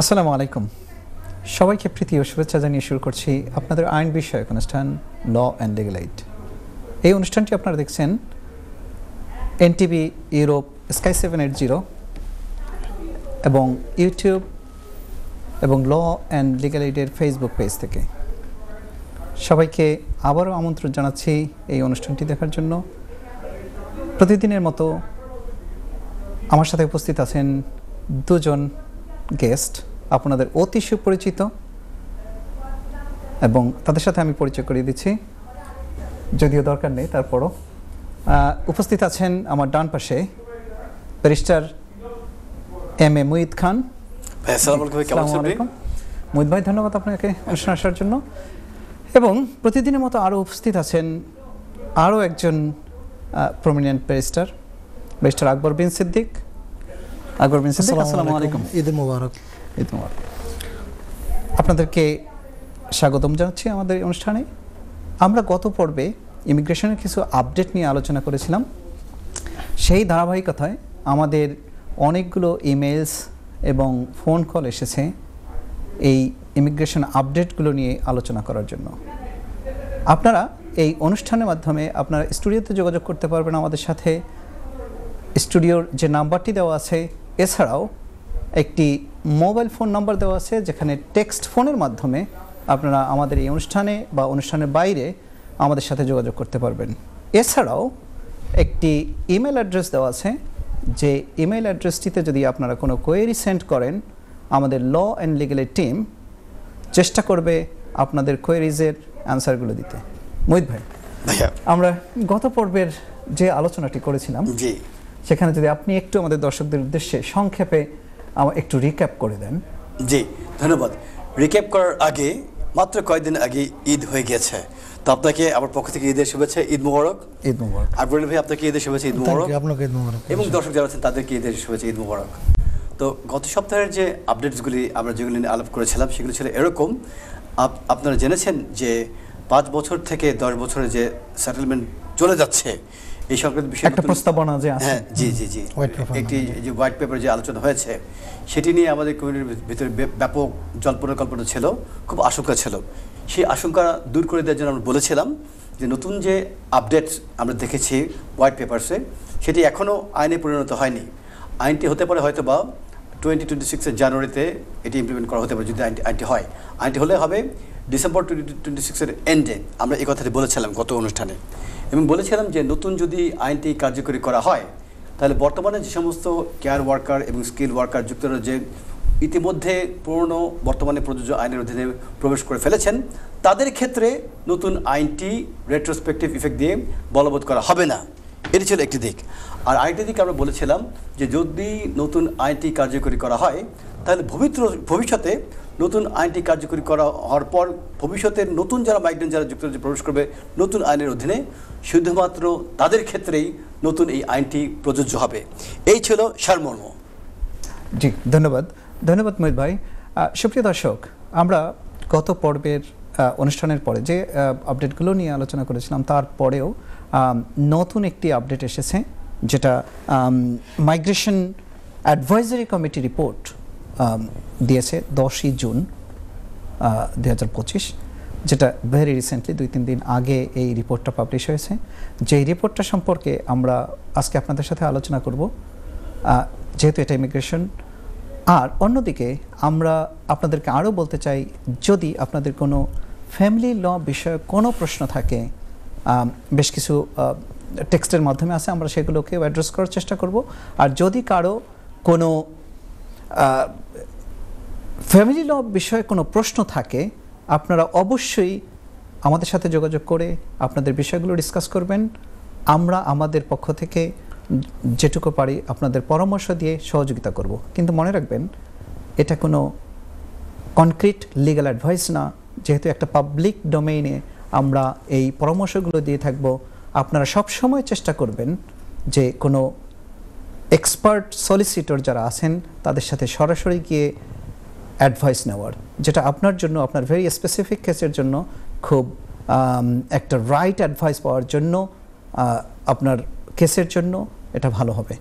আসসালামু আলাইকুম। সবাইকে প্রীতি ও শুভেচ্ছা জানিয়ে শুরু করছি আপনাদের আইন বিষয়ক অনুষ্ঠান ল অ্যান্ড লিগ্যাল এইড। এই অনুষ্ঠানটি আপনারা দেখছেন এনটিভি ইউরোপ স্কাই 780 এবং ইউটিউব এবং ল অ্যান্ড লিগ্যাল এইডের ফেসবুক পেজ থেকে। সবাইকে আবারও আমন্ত্রণ জানাচ্ছি এই অনুষ্ঠানটি দেখার জন্য। প্রতিদিনের মতো আমার সাথে উপস্থিত আছেন দুজন গেস্ট, আপনাদের অতি সুপরিচিত, এবং তাদের সাথে আমি পরিচয় করিয়ে দিচ্ছি, যদিও দরকার নেই তারপরও। উপস্থিত আছেন আমার ডান পাশে ব্যারিস্টার এম এ মুহিত খান। মুহিত ভাই, ধন্যবাদ আপনাকে অনুষ্ঠানে আসার জন্য। এবং প্রতিদিনের মতো আরও উপস্থিত আছেন আরও একজন প্রমিনেন্ট ব্যারিস্টার আকবর বিন সিদ্দিক। আসসালামু আলাইকুম। ঈদ মোবারক। ঈদ মোবারক। আপনাদেরকে স্বাগতম জানাচ্ছি আমাদের অনুষ্ঠানে। আমরা গত পর্বে ইমিগ্রেশনের কিছু আপডেট নিয়ে আলোচনা করেছিলাম। সেই ধারাবাহিকতায় আমাদের অনেকগুলো ইমেলস এবং ফোন কল এসেছে এই ইমিগ্রেশন আপডেটগুলো নিয়ে আলোচনা করার জন্য। আপনারা এই অনুষ্ঠানের মাধ্যমে আপনারা স্টুডিওতে যোগাযোগ করতে পারবেন আমাদের সাথে। স্টুডিওর যে নাম্বারটি দেওয়া আছে, এছাড়াও একটি মোবাইল ফোন নাম্বার দেওয়া আছে যেখানে টেক্সট ফোনের মাধ্যমে আপনারা আমাদের এই অনুষ্ঠানে বা অনুষ্ঠানের বাইরে আমাদের সাথে যোগাযোগ করতে পারবেন। এছাড়াও একটি ইমেল অ্যাড্রেস দেওয়া আছে, যে ইমেল অ্যাড্রেসটিতে যদি আপনারা কোনো কোয়েরি সেন্ড করেন, আমাদের ল অ্যান্ড লিগ্যালের টিম চেষ্টা করবে আপনাদের কোয়েরিজের অ্যান্সারগুলো দিতে। মোহিত ভাই, আমরা গত পর্বের যে আলোচনাটি করেছিলাম সেখানে যদি আপনি একটু আমাদের দর্শকদের উদ্দেশ্যে সংক্ষেপে একটু রিক্যাপ করে দেন। জি, ধন্যবাদ। রিক্যাপ করার আগে মাত্র কয়েকদিন আগে ঈদ হয়ে গেছে, তো আপনাকে আমার পক্ষ থেকে ঈদের শুভেচ্ছা, ঈদ মোবারক। ঈদ মোবারক। আকবর ভাই, আপনাকে ঈদের শুভেচ্ছা, ঈদ মোবারক। আপনাকে ঈদ মোবারক। এবং দর্শক যারা আছেন তাদেরকে ঈদের শুভেচ্ছা, ঈদ মোবারক। তো গত সপ্তাহের যে আপডেটসগুলি আমরা যেগুলি নিয়ে আলাপ করেছিলাম সেগুলো ছিল এরকম। আপনারা জেনেছেন যে 5 বছর থেকে 10 বছরের যে সেটেলমেন্ট চলে যাচ্ছে, এই সংক্রান্ত বিষয়ে একটা প্রস্তাবনা যে আছে, হ্যাঁ জি, একটি যে হোয়াইট পেপার যে আলোচনা হয়েছে সেটি নিয়ে আমাদের কমিউনিটির ভিতরে ব্যাপক জল্পনা কল্পনা ছিল, খুব আশঙ্কা ছিল। সেই আশঙ্কা দূর করে দেওয়ার জন্য আমরা বলেছিলাম যে নতুন যে আপডেটস আমরা দেখেছি হোয়াইট পেপারসে, সেটি এখনও আইনে পরিণত হয়নি। আইনটি হতে পারে হয়তো বা 2026 জানুয়ারিতে এটি ইমপ্লিমেন্ট করা হতে পারে, যদি আইনটি হয়। আইনটি হলে হবে ডিসেম্বর 2026 এন্ডে। আমরা এই কথাটি বলেছিলাম গত অনুষ্ঠানে, এবং বলেছিলাম যে নতুন যদি আইনটি কার্যকরী করা হয় তাহলে বর্তমানে যে সমস্ত কেয়ার ওয়ার্কার এবং স্কিল ওয়ার্কার যুক্তরা যে ইতিমধ্যে পুরনো বর্তমানে প্রযোজ্য আইনের অধীনে প্রবেশ করে ফেলেছেন, তাদের ক্ষেত্রে নতুন আইনটি রেট্রোস্পেক্টিভ ইফেক্ট দিয়ে বলবৎ করা হবে না। এটি ছিল একটি দিক। আর আরেকটি দিক আমরা বলেছিলাম যে যদি নতুন আইনটি কার্যকরী করা হয় তাহলে ভবিষ্যতে নতুন আইনটি কার্যকরী করা হওয়ার পর ভবিষ্যতে নতুন যারা মাইগ্রেন্ট যারা যুক্তরাজ্যে প্রবেশ করবে নতুন আইনের অধীনে, শুধুমাত্র তাদের ক্ষেত্রেই নতুন এই আইনটি প্রযোজ্য হবে। এই ছিল সারমর্ম। জি, ধন্যবাদ মোহিত ভাই। সুপ্রিয় দর্শক, আমরা গত পর্বের অনুষ্ঠানের পরে যে আপডেটগুলো নিয়ে আলোচনা করেছিলাম তারপরেও নতুন একটি আপডেট এসেছে, যেটা মাইগ্রেশন অ্যাডভাইজারি কমিটি রিপোর্ট দিয়েছে 10ই জুন 2025, যেটা ভেরি রিসেন্টলি 2-3 দিন আগে এই রিপোর্টটা পাবলিশ হয়েছে। যেই রিপোর্টটা সম্পর্কে আমরা আজকে আপনাদের সাথে আলোচনা করব, যেহেতু এটা ইমিগ্রেশন। আর অন্যদিকে আমরা আপনাদেরকে আরও বলতে চাই, যদি আপনাদের কোনো ফ্যামিলি ল বিষয়ে কোনো প্রশ্ন থাকে, বেশ কিছু টেক্সটের মাধ্যমে আছে, আমরা সেগুলোকে অ্যাড্রেস করার চেষ্টা করব। আর যদি কারো কোনো ফ্যামিলি ল বিষয়ে কোনো প্রশ্ন থাকে, আপনারা অবশ্যই আমাদের সাথে যোগাযোগ করে আপনাদের বিষয়গুলো ডিসকাস করবেন। আমরা আমাদের পক্ষ থেকে যেটুকু পারি আপনাদের পরামর্শ দিয়ে সহযোগিতা করব। কিন্তু মনে রাখবেন, এটা কোনো কনক্রিট লিগ্যাল অ্যাডভাইস না। যেহেতু একটা পাবলিক ডোমেইনে আমরা এই পরামর্শগুলো দিয়ে থাকব, আপনারা সবসময় চেষ্টা করবেন যে কোনো এক্সপার্ট সলিসিটর যারা আছেন তাদের সাথে সরাসরি গিয়ে অ্যাডভাইস নেওয়ার, যেটা আপনার জন্য, আপনার ভেরি স্পেসিফিক কেসের জন্য খুব একটা রাইট অ্যাডভাইস পাওয়ার জন্য, আপনার কেসের জন্য এটা ভালো হবে।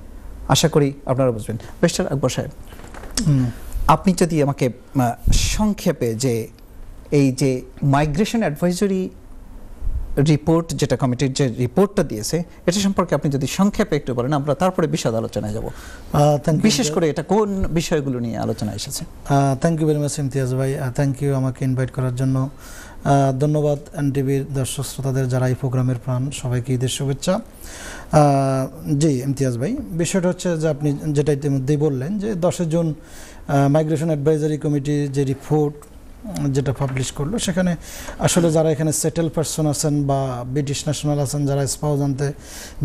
আশা করি আপনারা বুঝবেন। ব্যারিস্টার আকবর সাহেব, আপনি যদি আমাকে সংক্ষেপে যে এই যে মাইগ্রেশন অ্যাডভাইজরি রিপোর্ট যেটা কমিটির যে রিপোর্টটা দিয়েছে এটা সম্পর্কে আপনি যদি সংক্ষেপে একটু বলেন, আমরা তারপরে বিশদ আলোচনায় যাব। বিশেষ করে এটা কোন বিষয়গুলো নিয়ে আলোচনা এসেছে? Thank you very much Imtiaz ভাই, থ্যাংক ইউ আমাকে ইনভাইট করার জন্য। ধন্যবাদ এনটিভির দর্শক শ্রোতাদের যারা এই প্রোগ্রামের প্রাণ, সবাইকে ঈদের শুভেচ্ছা। জি ইমতিয়াজ ভাই, বিষয়টা হচ্ছে যে আপনি যেটা ইতিমধ্যেই বললেন যে 10 জুন মাইগ্রেশন অ্যাডভাইজারি কমিটি যে রিপোর্ট যেটা পাবলিশ করলো, সেখানে আসলে যারা এখানে সেটেল পারসন আছেন বা ব্রিটিশ ন্যাশনাল আছেন, যারা স্পাউস আনতে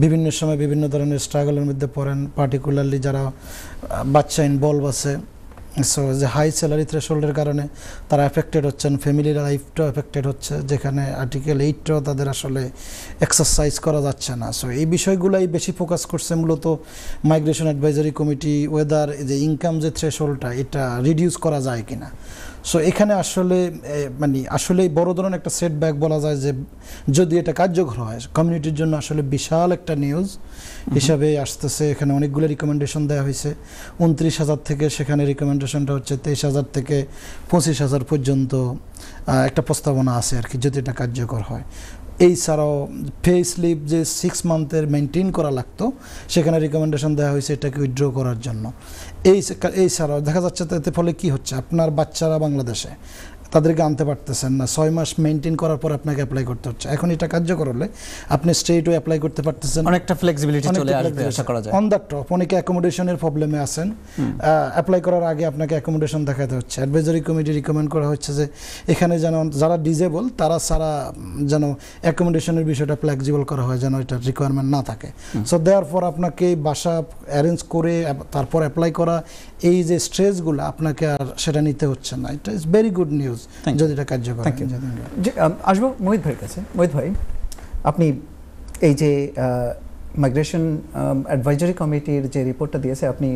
বিভিন্ন সময় বিভিন্ন ধরনের স্ট্রাগলের মধ্যে পড়েন, পার্টিকুলারলি যারা বাচ্চা ইনভলভ আছে, সো যে হাই স্যালারি থ্রেশহোল্ডের কারণে তারা এফেক্টেড হচ্ছেন, ফ্যামিলির লাইফটাও এফেক্টেড হচ্ছে, যেখানে আর্টিকেল 8টাও তাদের আসলে এক্সারসাইজ করা যাচ্ছে না। সো এই বিষয়গুলোই বেশি ফোকাস করছে মূলত মাইগ্রেশন অ্যাডভাইজারি কমিটি, ওয়েদার যে ইনকাম যে থ্রেশহোল্ডটা এটা রিডিউস করা যায় কিনা। সো এখানে আসলে মানে আসলেই বড় ধরনের একটা সেটব্যাক বলা যায় যে যদি এটা কার্যকর হয় কমিউনিটির জন্য আসলে বিশাল একটা নিউজ হিসাবে আসতেছে। এখানে অনেকগুলো রিকমেন্ডেশন দেওয়া হয়েছে, 29,000 থেকে সেখানে রিকমেন্ডেশনটা হচ্ছে 23,000 থেকে 25,000 পর্যন্ত একটা প্রস্তাবনা আছে আর কি, যদি এটা কার্যকর হয়। এই ছাড়াও পে স্লিপ যে 6 মান্থের মেনটেন করা লাগতো, সেখানে রিকমেন্ডেশন দেওয়া হয়েছে এটাকে উইথড্র করার জন্য। এই ছাড়াও দেখা যাচ্ছে এতে ফলে কি হচ্ছে, আপনার বাচ্চারা বাংলাদেশে তাদেরকে আনতে পারতেছেন না, 6 মাস মেনটেন করার পর আপনাকে অ্যাপ্লাই করতে হচ্ছে। এখন এটা কার্যকর হলে আপনি স্টেটও অ্যাপ্লাই করতে পারতেছেন, অনেকটা ফ্লেক্সিবিলিটি চলে আসবে আশা করা যায়। অন দ্য টপ অনেকে অ্যাকোমোডেশনের প্রবলেমে আছেন, অ্যাপ্লাই করার আগে আপনাকে অ্যাকোমোডেশন দেখাতে হচ্ছে। অ্যাডভাইজারি কমিটি রিকমেন্ড করা হচ্ছে যে এখানে যেন যারা ডিজেবল তারা সারা যেন অ্যাকোমোডেশনের বিষয়টা ফ্লেক্সিবল করা হয়, যেন এটা রিকোয়ারমেন্ট না থাকে। সো দেওয়ার পর আপনাকে বাসা অ্যারেঞ্জ করে তারপর অ্যাপ্লাই করা, এই যে স্ট্রেসগুলো আপনাকে আর সেটা নিতে হচ্ছে না। এটা ইজ ভেরি গুড নিউজ যদি এটা কার্যকর হয়। আসবো মোহিত ভাইয়ের কাছে। মোহিত ভাই, আপনি এই যে মাইগ্রেশন অ্যাডভাইজারি কমিটির যে রিপোর্টটা দিয়েছে আপনি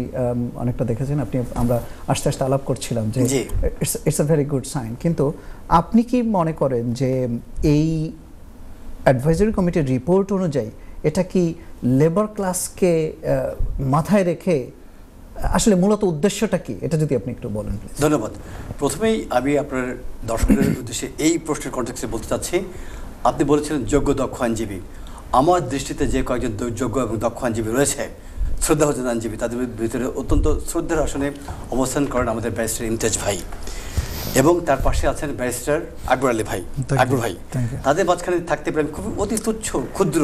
অনেকটা দেখেছেন, আমরা আস্তে আস্তে আলাপ করছিলাম যে it's a very good sign, কিন্তু আপনি কি মনে করেন যে এই অ্যাডভাইজারি কমিটির রিপোর্ট অনুযায়ী এটা কি লেবার ক্লাসকে মাথায় রেখে আসলে মূলত উদ্দেশ্যটা কি, এটা যদি আপনি একটু বলেন প্লিজ। ধন্যবাদ। প্রথমেই আমি আপনার দর্শকদের উদ্দেশ্যে এই প্রশ্নের কনটেক্সটে বলতে চাচ্ছি, আপনি বলেছিলেন যোগ্য দক্ষ আইনজীবী। আমার দৃষ্টিতে যে কয়েকজন যোগ্য এবং দক্ষ আইনজীবী রয়েছে, শ্রদ্ধাভাজন আইনজীবী, তাদের ভিতরে অত্যন্ত শ্রদ্ধার আসনে অবস্থান করেন আমাদের ব্যারিস্টার ইমতিয়াজ ভাই, এবং তার পাশে আছেন ব্যারিস্টার আকবর আলী ভাই, আকবর ভাই। তাদের মাঝখানে থাকতে পারেন খুব অতি তুচ্ছ ক্ষুদ্র।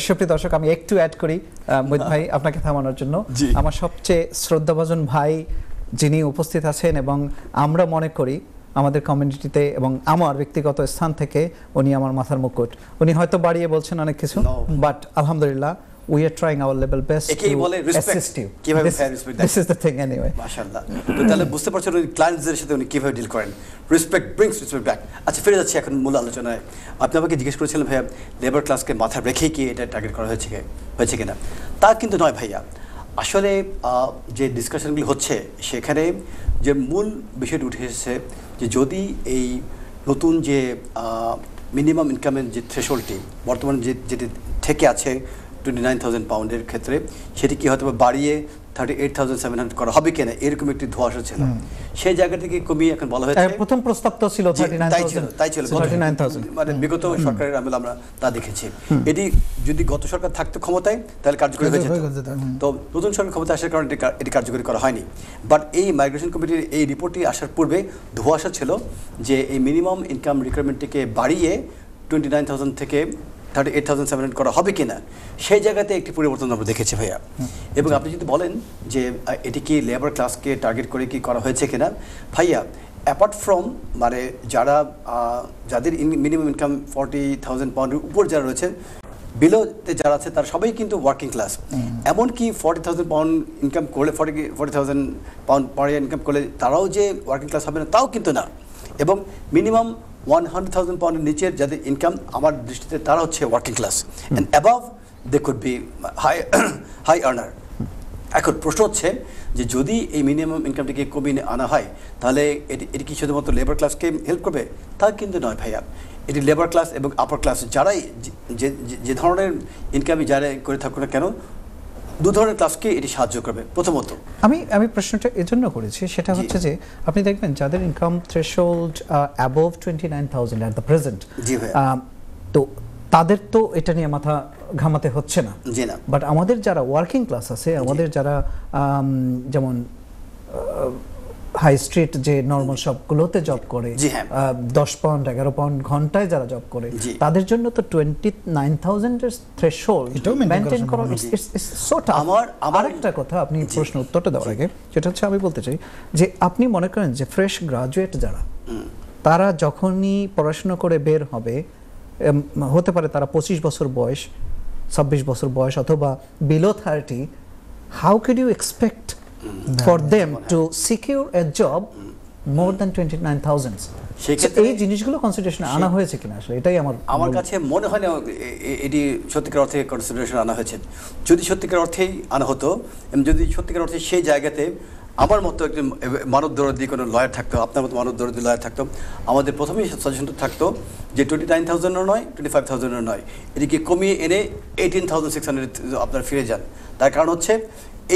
সুপ্রিয় দর্শক, আমি একটু অ্যাড করি মোহিত ভাই আপনাকে থামানোর জন্য। আমার সবচেয়ে শ্রদ্ধাভাজন ভাই যিনি উপস্থিত আছেন, এবং আমরা মনে করি আমাদের কমিউনিটিতে এবং আমার ব্যক্তিগত স্থান থেকে উনি আমার মাথার মুকুট। উনি হয়তো বাড়িয়ে বলছেন অনেক কিছু, বাট আলহামদুলিল্লাহ we are trying our level best to assist you. This is the thing anyway. মাশাআল্লাহ। তো তাহলে বুঝতে পারছেন উনি ক্লায়েন্টদের সাথে উনি কিভাবে ডিল করেন। Respect brings respect back. আচ্ছা, ফিরে যাচ্ছি এখন মূল আলোচনায়। আপনি আমাকে জিজ্ঞেস করেছিলেন ভাইয়া লেবার ক্লাসকে মাথায় রেখেই কি এটা টার্গেট করা হয়েছে কিনা। তা কিন্তু নয় ভাইয়া। আসলে যে ডিসকাশনগুলি হচ্ছে সেখানে যে মূল বিষয়টি উঠে এসেছে যে যদি এই নতুন যে মিনিমাম ইনকামের যে থ্রেশহোল্ডটি বর্তমানে যেটি থেকে আছে 29,000 পাউন্ডের ক্ষেত্রে, সেটি কি হয়তো বাড়িয়ে 38,700 করা হবে কিনা, এরকম একটি ধোঁয়াশা ছিল। সেই জায়গা থেকে কমিয়ে এখন বলা হয়েছে, প্রথম প্রস্তাব তো ছিল 39,000, মানে বিগত সরকারের আমলে আমরা তা দেখেছি। এটি যদি গত সরকার থাকতো ক্ষমতায় তাহলে কার্যকরী হয়ে যেত, তো নতুন সরকার ক্ষমতায় আসার কারণে এটি কার্যকরী করা হয়নি। বাট এই মাইগ্রেশন কমিটির এই রিপোর্টটি আসার পূর্বে ধোঁয়াশা ছিল যে এই মিনিমাম ইনকাম রিকোয়ারমেন্টটিকে বাড়িয়ে 29,000 থেকে 38,700 করা হবে কিনা, সেই জায়গাতে একটি পরিবর্তন আমরা দেখেছি ভাইয়া। এবং আপনি যদি বলেন যে এটি কি লেবার ক্লাসকে টার্গেট করে কি করা হয়েছে কিনা, ভাইয়া অ্যাপার্ট ফ্রম মানে যাদের মিনিমাম ইনকাম 40,000 পাউন্ডের উপর যারা রয়েছে, বিলোতে যারা আছে তারা সবাই কিন্তু ওয়ার্কিং ক্লাস। এমনকি 40,000 পাউন্ড ইনকাম করলে 40,000 পাউন্ড পার ইয়ার ইনকাম করলে তারাও যে ওয়ার্কিং ক্লাস হবে না তাও কিন্তু না। এবং মিনিমাম 100,000 পাউন্ডের নিচের যাদের ইনকাম আমার দৃষ্টিতে তারা হচ্ছে working class, and above they could be high earner. এখন প্রশ্ন হচ্ছে যে যদি এই মিনিমাম ইনকামটিকে কমিয়ে আনা হয় তাহলে এটি কি শুধুমাত্র লেবার ক্লাসকে হেল্প করবে? তা কিন্তু নয় ভাইয়া। এটি লেবার ক্লাস এবং আপার ক্লাস যারাই যে ধরনের ইনকামই যারা করে থাকুক না কেন, দু ধরনের ক্লাসকে এটি সাহায্য করবে। প্রথমত আমি প্রশ্নটা এজন্য করেছি, সেটা হচ্ছে যে আপনি দেখবেন যাদের income threshold above 29,000 at the present, জি ভাই, তো তাদের তো এটা নিয়ে মাথা ঘামাতে হচ্ছে না। জি না, বাট আমাদের যারা ওয়ার্কিং ক্লাস আছে, আমাদের যারা যেমন হাই স্ট্রিট যে নর্মাল শপগুলোতে জব করে, 10 পাউন্ড 11 পাউন্ড ঘন্টায় যারা জব করে, তাদের জন্য তো 29,000 এর থ্রেশহোল্ড মেইনটেইন করা ইটস সো টাফ। আমার একটা কথা, আপনি প্রশ্ন উত্তরটা দেওয়ার আগে যেটা হচ্ছে আমি বলতে চাই যে আপনি মনে করেন যে ফ্রেশ গ্রাজুয়েট যারা, তারা যখনই পড়াশোনা করে বের হবে, হতে পারে তারা 25 বছর বয়স, 26 বছর বয়স অথবা below 30, how could you expect for them to secure a job more than 29,000? এই জিনিসগুলো কনসিডারেশনে আনা হয়েছে কিনা, আসলে এটাই আমার কাছে মনে হয় না এটি সত্যিকার অর্থে কনসিডারেশন আনা হয়েছে। যদি সত্যিকার অর্থেই আনা হতো, যদি সত্যিকার অর্থে সেই জায়গাতে আমার মতো একজন মানবদরদী কোনো লয়ার থাকতো, আপনার মতো মানবদরদী লয়ার থাকতো, আমাদের প্রথমেই সাজেশন থাকতো যে 29,000-ও নয়, 25,000-ও নয়, এটিকে কমিয়ে এনে 18,600 আপনার ফিরে যান। তার কারণ হচ্ছে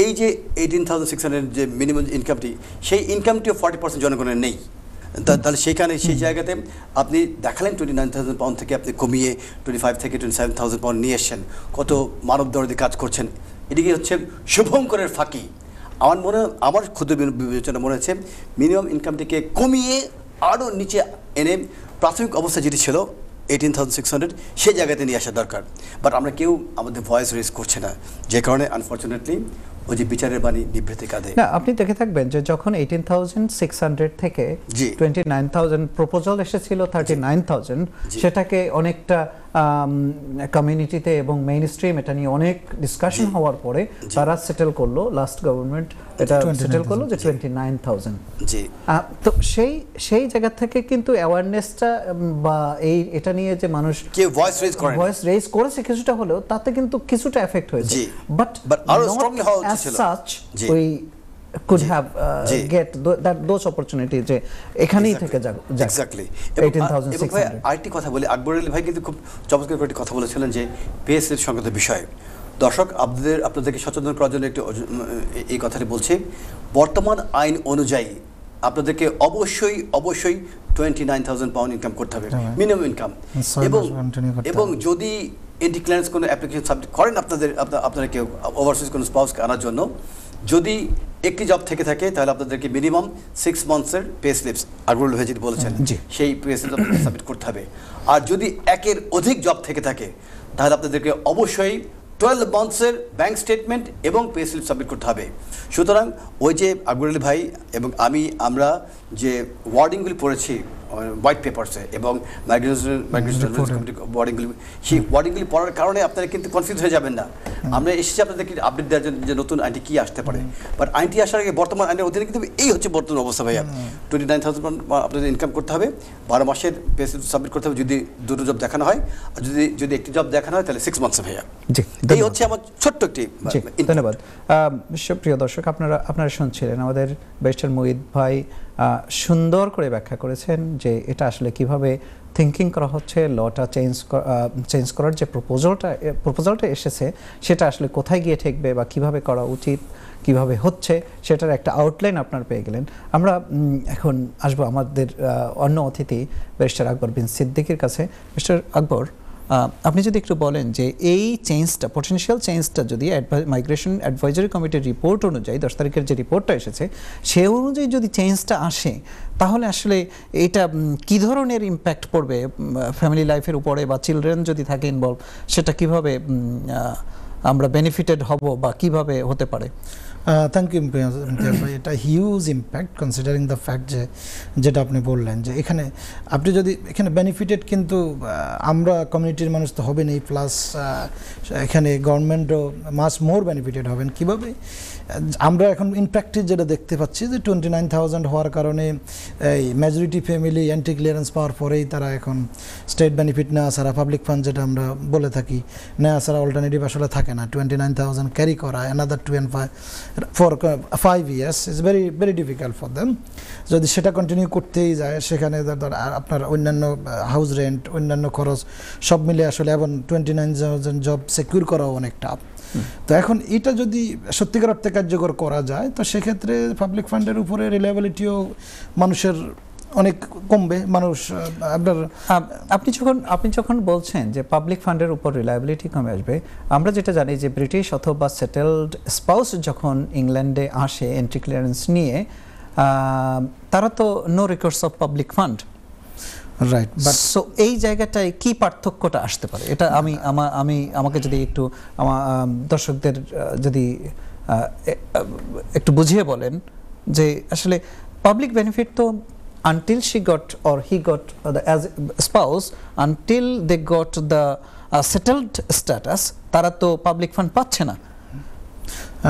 এই যে 18,600 যে মিনিমাম ইনকামটি, সেই ইনকামটিও 40% জনগণের নেই। তাহলে সেইখানে সেই জায়গাতে আপনি দেখালেন 29,000 পাউন্ড থেকে আপনি কমিয়ে 25 থেকে 27,000 পাউন্ড নিয়ে এসছেন, কত মানবদরদী কাজ করছেন। এদিকে হচ্ছে শুভঙ্করের ফাঁকি। আমার ক্ষুদ্র বিবেচনা মনে হচ্ছে মিনিমাম ইনকামটিকে কমিয়ে আরও নিচে এনে প্রাথমিক অবস্থা যেটি ছিল 18,600 সেই জায়গাতে নিয়ে আসা দরকার। বাট আমরা কেউ আমাদের ভয়েস রেজ করছে না, যে কারণে আনফর্চুনেটলি ওই যে বিচারের বাণী নিভৃতে কাঁধে। না, আপনি দেখে থাকবেন যে যখন 18,600 থেকে 29,000 প্রপোজাল এসেছিল 39,000, সেটাকে অনেকটা কমিউনিটিতে এবং মেইন স্ট্রিম এটা নিয়ে অনেক ডিসকাশন হওয়ার পরে তারা সেটেল করলো, লাস্ট গভর্নমেন্ট এটা সেটেল করলো যে 29,000। জি, তো সেই জায়গা থেকে কিন্তু অ্যাওয়ারনেসটা বা এটা নিয়ে যে মানুষ কেউ ভয়েস রেজ করেছে কিছুটা হলেও, তাতে কিন্তু কিছুটা এফেক্ট হয়েছে। বাট আরো স্ট্রংলি হওয়া উচিত ছিল। we could have get those opportunity যে এখানেই থেকে যাক। এক্স্যাক্টলি। 18,600। আরেকটি কথা বলি, আকবর আলী ভাই কিন্তু খুব চমৎকার করে কথা বলেছিলেন যে পেএসএর সংক্রান্ত বিষয়ে। দর্শক, আপনাদেরকে সচেতন করার জন্য একটু এই কথাটি বলছি। বর্তমান আইন অনুযায়ী আপনাদেরকে অবশ্যই 29,000 পাউন্ড ইনকাম করতে হবে, মিনিমাম ইনকাম। এবং যদি এন্টি ক্লিয়ারেন্স কোনো অ্যাপ্লিকেশন সাবমিট করেন আপনারা কেউ ওভারসিজ কোনো স্পাউসকে আনার জন্য, যদি একটি জব থেকে থাকে তাহলে আপনাদেরকে মিনিমাম 6 মান্থসের পে স্লিপস, আকবরুল ভাই যেটি বলেছেন, সেই পে স্লিপস আপনাদের সাবমিট করতে হবে। আর যদি একের অধিক জব থেকে থাকে তাহলে আপনাদেরকে অবশ্যই 12 মান্থসের ব্যাংক স্টেটমেন্ট এবং পে স্লিপ সাবমিট করতে হবে। সুতরাং ওই যে আকবর আলী ভাই এবং আমরা যে ওয়ার্ডিংগুলি পড়েছি হোয়াইট পেপারসে এবং মাইগ্রেশন ওয়ার্ডিংগুলি, সেই ওয়ার্ডিংগুলি পড়ার কারণে আপনারা কিন্তু কনফিউজ হয়ে যাবেন না। আমরা এসেছি আপনাদেরকে আপডেট দেওয়ার জন্য যে নতুন আইনটি কী আসতে পারে। বাট আইনটি আসার আগে বর্তমান আইনের অধীনে কিন্তু এই হচ্ছে বর্তমান অবস্থা ভাইয়া। 29,000 আপনাদের ইনকাম করতে হবে, 12 মাসের পে স্লিপ সাবমিট করতে হবে যদি দুটো জব দেখানো হয়, আর যদি একটি জব দেখানো হয় তাহলে 6 মান্থসে ভাইয়া। এই হচ্ছে আমার ছোট্ট একটি। ধন্যবাদ। প্রিয় দর্শক, আপনারা শুনছিলেন আমাদের ব্যারিস্টার মুঈদ ভাই সুন্দর করে ব্যাখ্যা করেছেন যে এটা আসলে কিভাবে থিঙ্কিং করা হচ্ছে, লটা চেঞ্জ করার যে প্রপোজালটা এসেছে সেটা আসলে কোথায় গিয়ে ঠেকবে বা কিভাবে করা উচিত, কিভাবে হচ্ছে, সেটার একটা আউটলাইন আপনারা পেয়ে গেলেন। আমরা এখন আসবো আমাদের অন্য অতিথি ব্যারিস্টার আকবর বিন সিদ্দিকীর কাছে। মিস্টার আকবর, আপনি যদি একটু বলেন যে এই চেঞ্জটা, পটেনশিয়াল চেঞ্জটা যদি মাইগ্রেশন অ্যাডভাইজারি কমিটির রিপোর্ট অনুযায়ী 10 তারিখের যে রিপোর্টটা এসেছে সে অনুযায়ী যদি চেঞ্জটা আসে, তাহলে আসলে এটা কী ধরনের ইম্প্যাক্ট পড়বে ফ্যামিলি লাইফের উপরে, বা চিলড্রেন যদি থাকে ইনভলভ, সেটা কিভাবে আমরা বেনিফিটেড হব বা কিভাবে হতে পারে? থ্যাংক ইউ ইমতিয়াজ ভাই। এটা huge impact considering the fact যেটা আপনি বললেন যে আপনি যদি এখানে বেনিফিটেড, কিন্তু আমরা কমিউনিটির মানুষ তো হবে নেই, প্লাস এখানে গভর্নমেন্টও মাস মোর বেনিফিটেড হবেন। কীভাবে? আমরা এখন ইন প্র্যাকটিস যেটা দেখতে পাচ্ছি যে 29,000 হওয়ার কারণে এই মেজরিটি ফ্যামিলি অ্যান্টি ক্লিয়ারেন্স পাওয়ার পরেই তারা এখন স্টেট বেনিফিট নেওয়া ছাড়া, পাবলিক ফান্ড যেটা আমরা বলে থাকি, নেওয়া ছাড়া অল্টারনেটিভ আসলে থাকে না। 29,000 ক্যারি করা, another for 5 years is very very difficult for them. যদি সেটা কন্টিনিউ করতেই যায় সেখানে আপনার অন্যান্য হাউস রেন্ট, অন্যান্য খরচ সব মিলে আসলে এবং 29,000 জব সিকিউর করাও অনেক টাফ। তো এখন এটা যদি সত্যিকার অর্থে কার্যকর করা যায় তো সেক্ষেত্রে পাবলিক ফান্ডের উপরে রিলায়েবিলিটিও মানুষের অনেক কমবে। মানুষ আপনার আপনি যখন বলছেন যে পাবলিক ফান্ডের উপর রিলায়েবিলিটি কমে আসবে, আমরা যেটা জানি যে ব্রিটিশ অথবা সেটেলড স্পাউস যখন ইংল্যান্ডে আসে এন্ট্রি ক্লিয়ারেন্স নিয়ে, তারা তো no recourse of public fund, right. But so এই জায়গাটায় কি পার্থক্যটা আসতে পারে, এটা আমাকে যদি একটু আমার দর্শকদের যদি একটু বুঝিয়ে বলেন যে আসলে পাবলিক বেনিফিট তো until she got or he got as spouse, until they got the settled status, তারা তো পাবলিক ফান্ড পাচ্ছে না।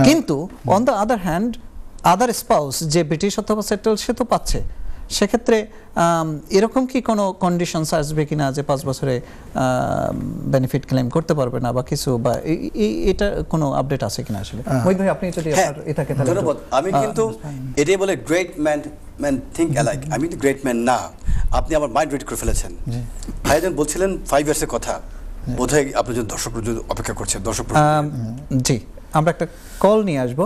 কিন্তু on the other hand other spouse যে ব্রিটিশ অথবা সেটেল সে তো পাচ্ছে। সেক্ষেত্রে এরকম কি কোনো কন্ডিশনস আসবে কিনা যে 5 বছরে বেনিফিট ক্লেম করতে পারবে না বা কিছু, বা এটা কোনো আপডেট আছে কিনা আসলে? মোহিত ভাই আপনি যদি আপনার এটাকে তাহলে ধন্যবাদ। আমি কিন্তু এটাই বলে গ্রেট ম্যান থিঙ্ক অ্যালাইক। আমি কিন্তু গ্রেট ম্যান না, আপনি আমার মাইন্ড রিড করে ফেলেছেন। ভাইজান বলছিলেন 5 ইয়ার্সের কথা, বোধহয় আপনি যদি দর্শক অপেক্ষা করছেন। দর্শক জি, আমরা একটা কল নিয়ে আসবো।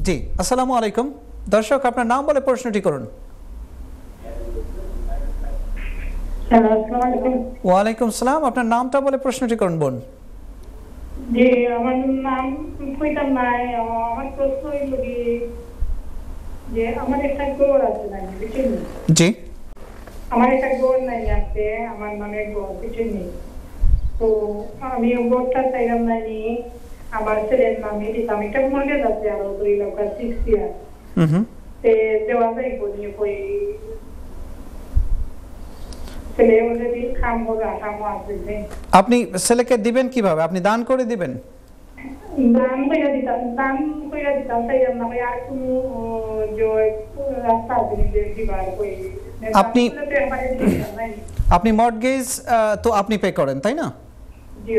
জি, আসসালামু আলাইকুম দর্শক, আপনার নাম বলে প্রশ্নটি করুন। ওয়ালাইকুম সালাম, আপনার নামটা বলে প্রশ্নটি করুন বোন। জি, আমার নাম কইতাম নাই। আমার প্রশ্ন হইল কি যে আমার একটা গড় আছে না, বুঝছেন? জি, আমার একটা গড় নাই আছে, আমার নামে গড়, বুঝছেন? তো আমি গড়টা চাইলাম না নি আমার ছেলের নামে দিতাম। এটা মনে যাচ্ছে আরো 2,06,000 ইয়ার তে দেওয়া যায় বলি কই ছেলে অলরেডি কাম করে আসামো আসবে। আপনি ছেলেকে দিবেন কিভাবে? আপনি দান করে দিবেন? দান কইরা দিতাম চাইলাম না, আর কোনো যে রাস্তা আছে যে দিবার কই আপনি মর্টগেজ তো আপনি পে করেন তাই না? জি।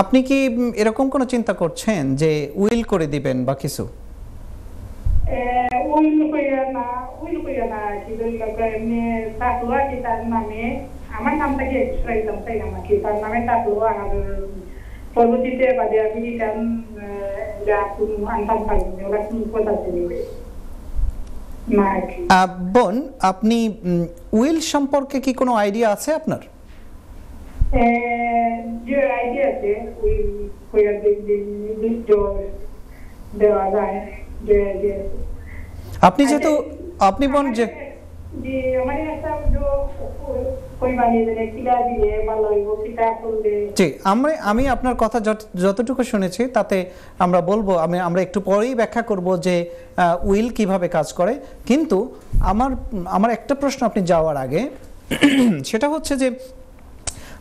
আপনি কি এরকম কোনো চিন্তা করছেন যে উইল করে দিবেন বা কিছু? উইল কইরা না কি এমনি থাকলো কি তার নামে আমার নামটা কি এক্সট্রা দিতাম চাইলাম না কি তার নামে থাকলো, আর পরবর্তীতে বাদে আমি দিতাম যা কোনো আনতাম পারিনি, ওরা কোনো কথা ছিল না। বোন, আপনি উইল সম্পর্কে কি কোনো আইডিয়া আছে আপনার? যে আইডিয়া আছে উইল কইরা দেওয়া যায় যে আপনি যেহেতু আপনি বোন যে জি আমার একটা কই বানিয়ে দেন কিলা দিয়ে ভালো হইব কিটা করলে। জি, আমি আপনার কথা যতটুকু শুনেছি তাতে আমরা বলবো, আমরা একটু পরেই ব্যাখ্যা করব যে উইল কিভাবে কাজ করে। কিন্তু আমার একটা প্রশ্ন আপনি যাওয়ার আগে সেটা হচ্ছে যে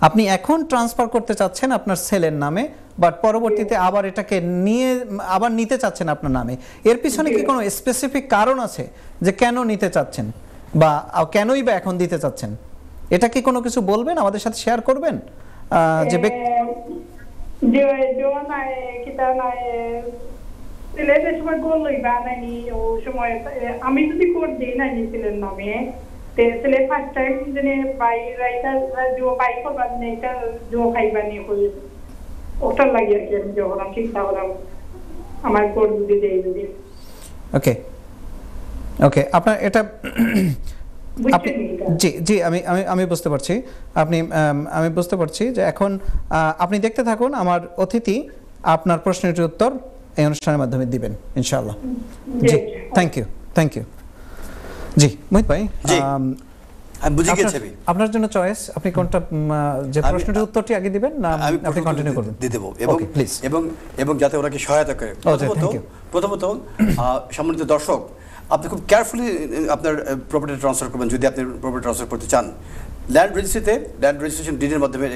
আপনি এখন ট্রান্সফার করতে চাচ্ছেন আপনার ছেলের নামে, বাট পরবর্তীতে আবার এটাকে আবার নিতে চাচ্ছেন আপনার নামে। এর পিছনে কি কোনো স্পেসিফিক কারণ আছে যে কেন নিতে চাচ্ছেন বা কেনই বা এখন দিতে চাচ্ছেন? এটা কি কোনো কিছু বলবেন, আমাদের সাথে শেয়ার করবেন? যে আমি যদি কোড দিই না ছেলের নামে ছেলে ফার্স্ট টাইম জেনে বাই করবার নেই খাইবার নিয়ে ওটার লাগে আর কি। আমি যখন চিন্তা করলাম আমার কোড যদি দেই যদি ওকে ওকে আপনার এটা জি জি আমি বুঝতে পারছি। আমি বুঝতে পারছি যে এখন আপনি দেখতে থাকুন, আমার অতিথি আপনার প্রশ্নের উত্তর এই অনুষ্ঠানের মাধ্যমে দিবেন ইনশাআল্লাহ। জি, থ্যাংক ইউ। জি মোহিত ভাই, আমি বুঝে গেছি। আপনার জন্য চয়েস, আপনি কোনটা যে প্রশ্নের উত্তরটি আগে দিবেন না আপনি কন্টিনিউ করবেন? দিয়ে দেব এবং যাতে ওরা কি সহায়তা করে। প্রথমত সম্মানিত দর্শক, আপনি খুব কেয়ারফুলি আপনার প্রপার্টি ট্রান্সফার করবেন যদি আপনি প্রপার্টি ট্রান্সফার করতে চান। ল্যান্ড রেজিস্ট্রেশন ডিডের মাধ্যমে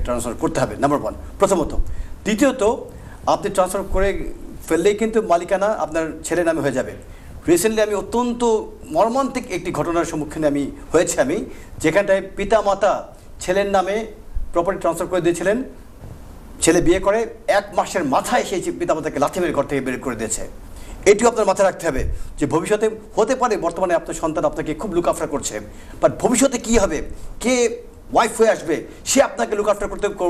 ট্রান্সফার করতে হবে, নাম্বার 1 প্রথমত। দ্বিতীয়ত, আপনি ট্রান্সফার করে ফেললেই কিন্তু মালিকানা আপনার ছেলের নামে হয়ে যাবে। রিসেন্টলি আমি অত্যন্ত মর্মান্তিক একটি ঘটনার সম্মুখীন যেখানটায় পিতা মাতা ছেলের নামে প্রপার্টি ট্রান্সফার করে দিয়েছিলেন, ছেলে বিয়ে করে 1 মাসের মাথায় সেই পিতামাতাকে লাথি মেরে ঘর থেকে বের করে দিয়েছে। এটিও আপনার মাথায় রাখতে হবে যে ভবিষ্যতে হতে পারে বর্তমানে আপনার সন্তান আপনাকে খুব লুক আফটার করছে, বাট ভবিষ্যতে কি হবে, কে ওয়াইফ হয়ে আসবে, সে আপনাকে লুক আফটার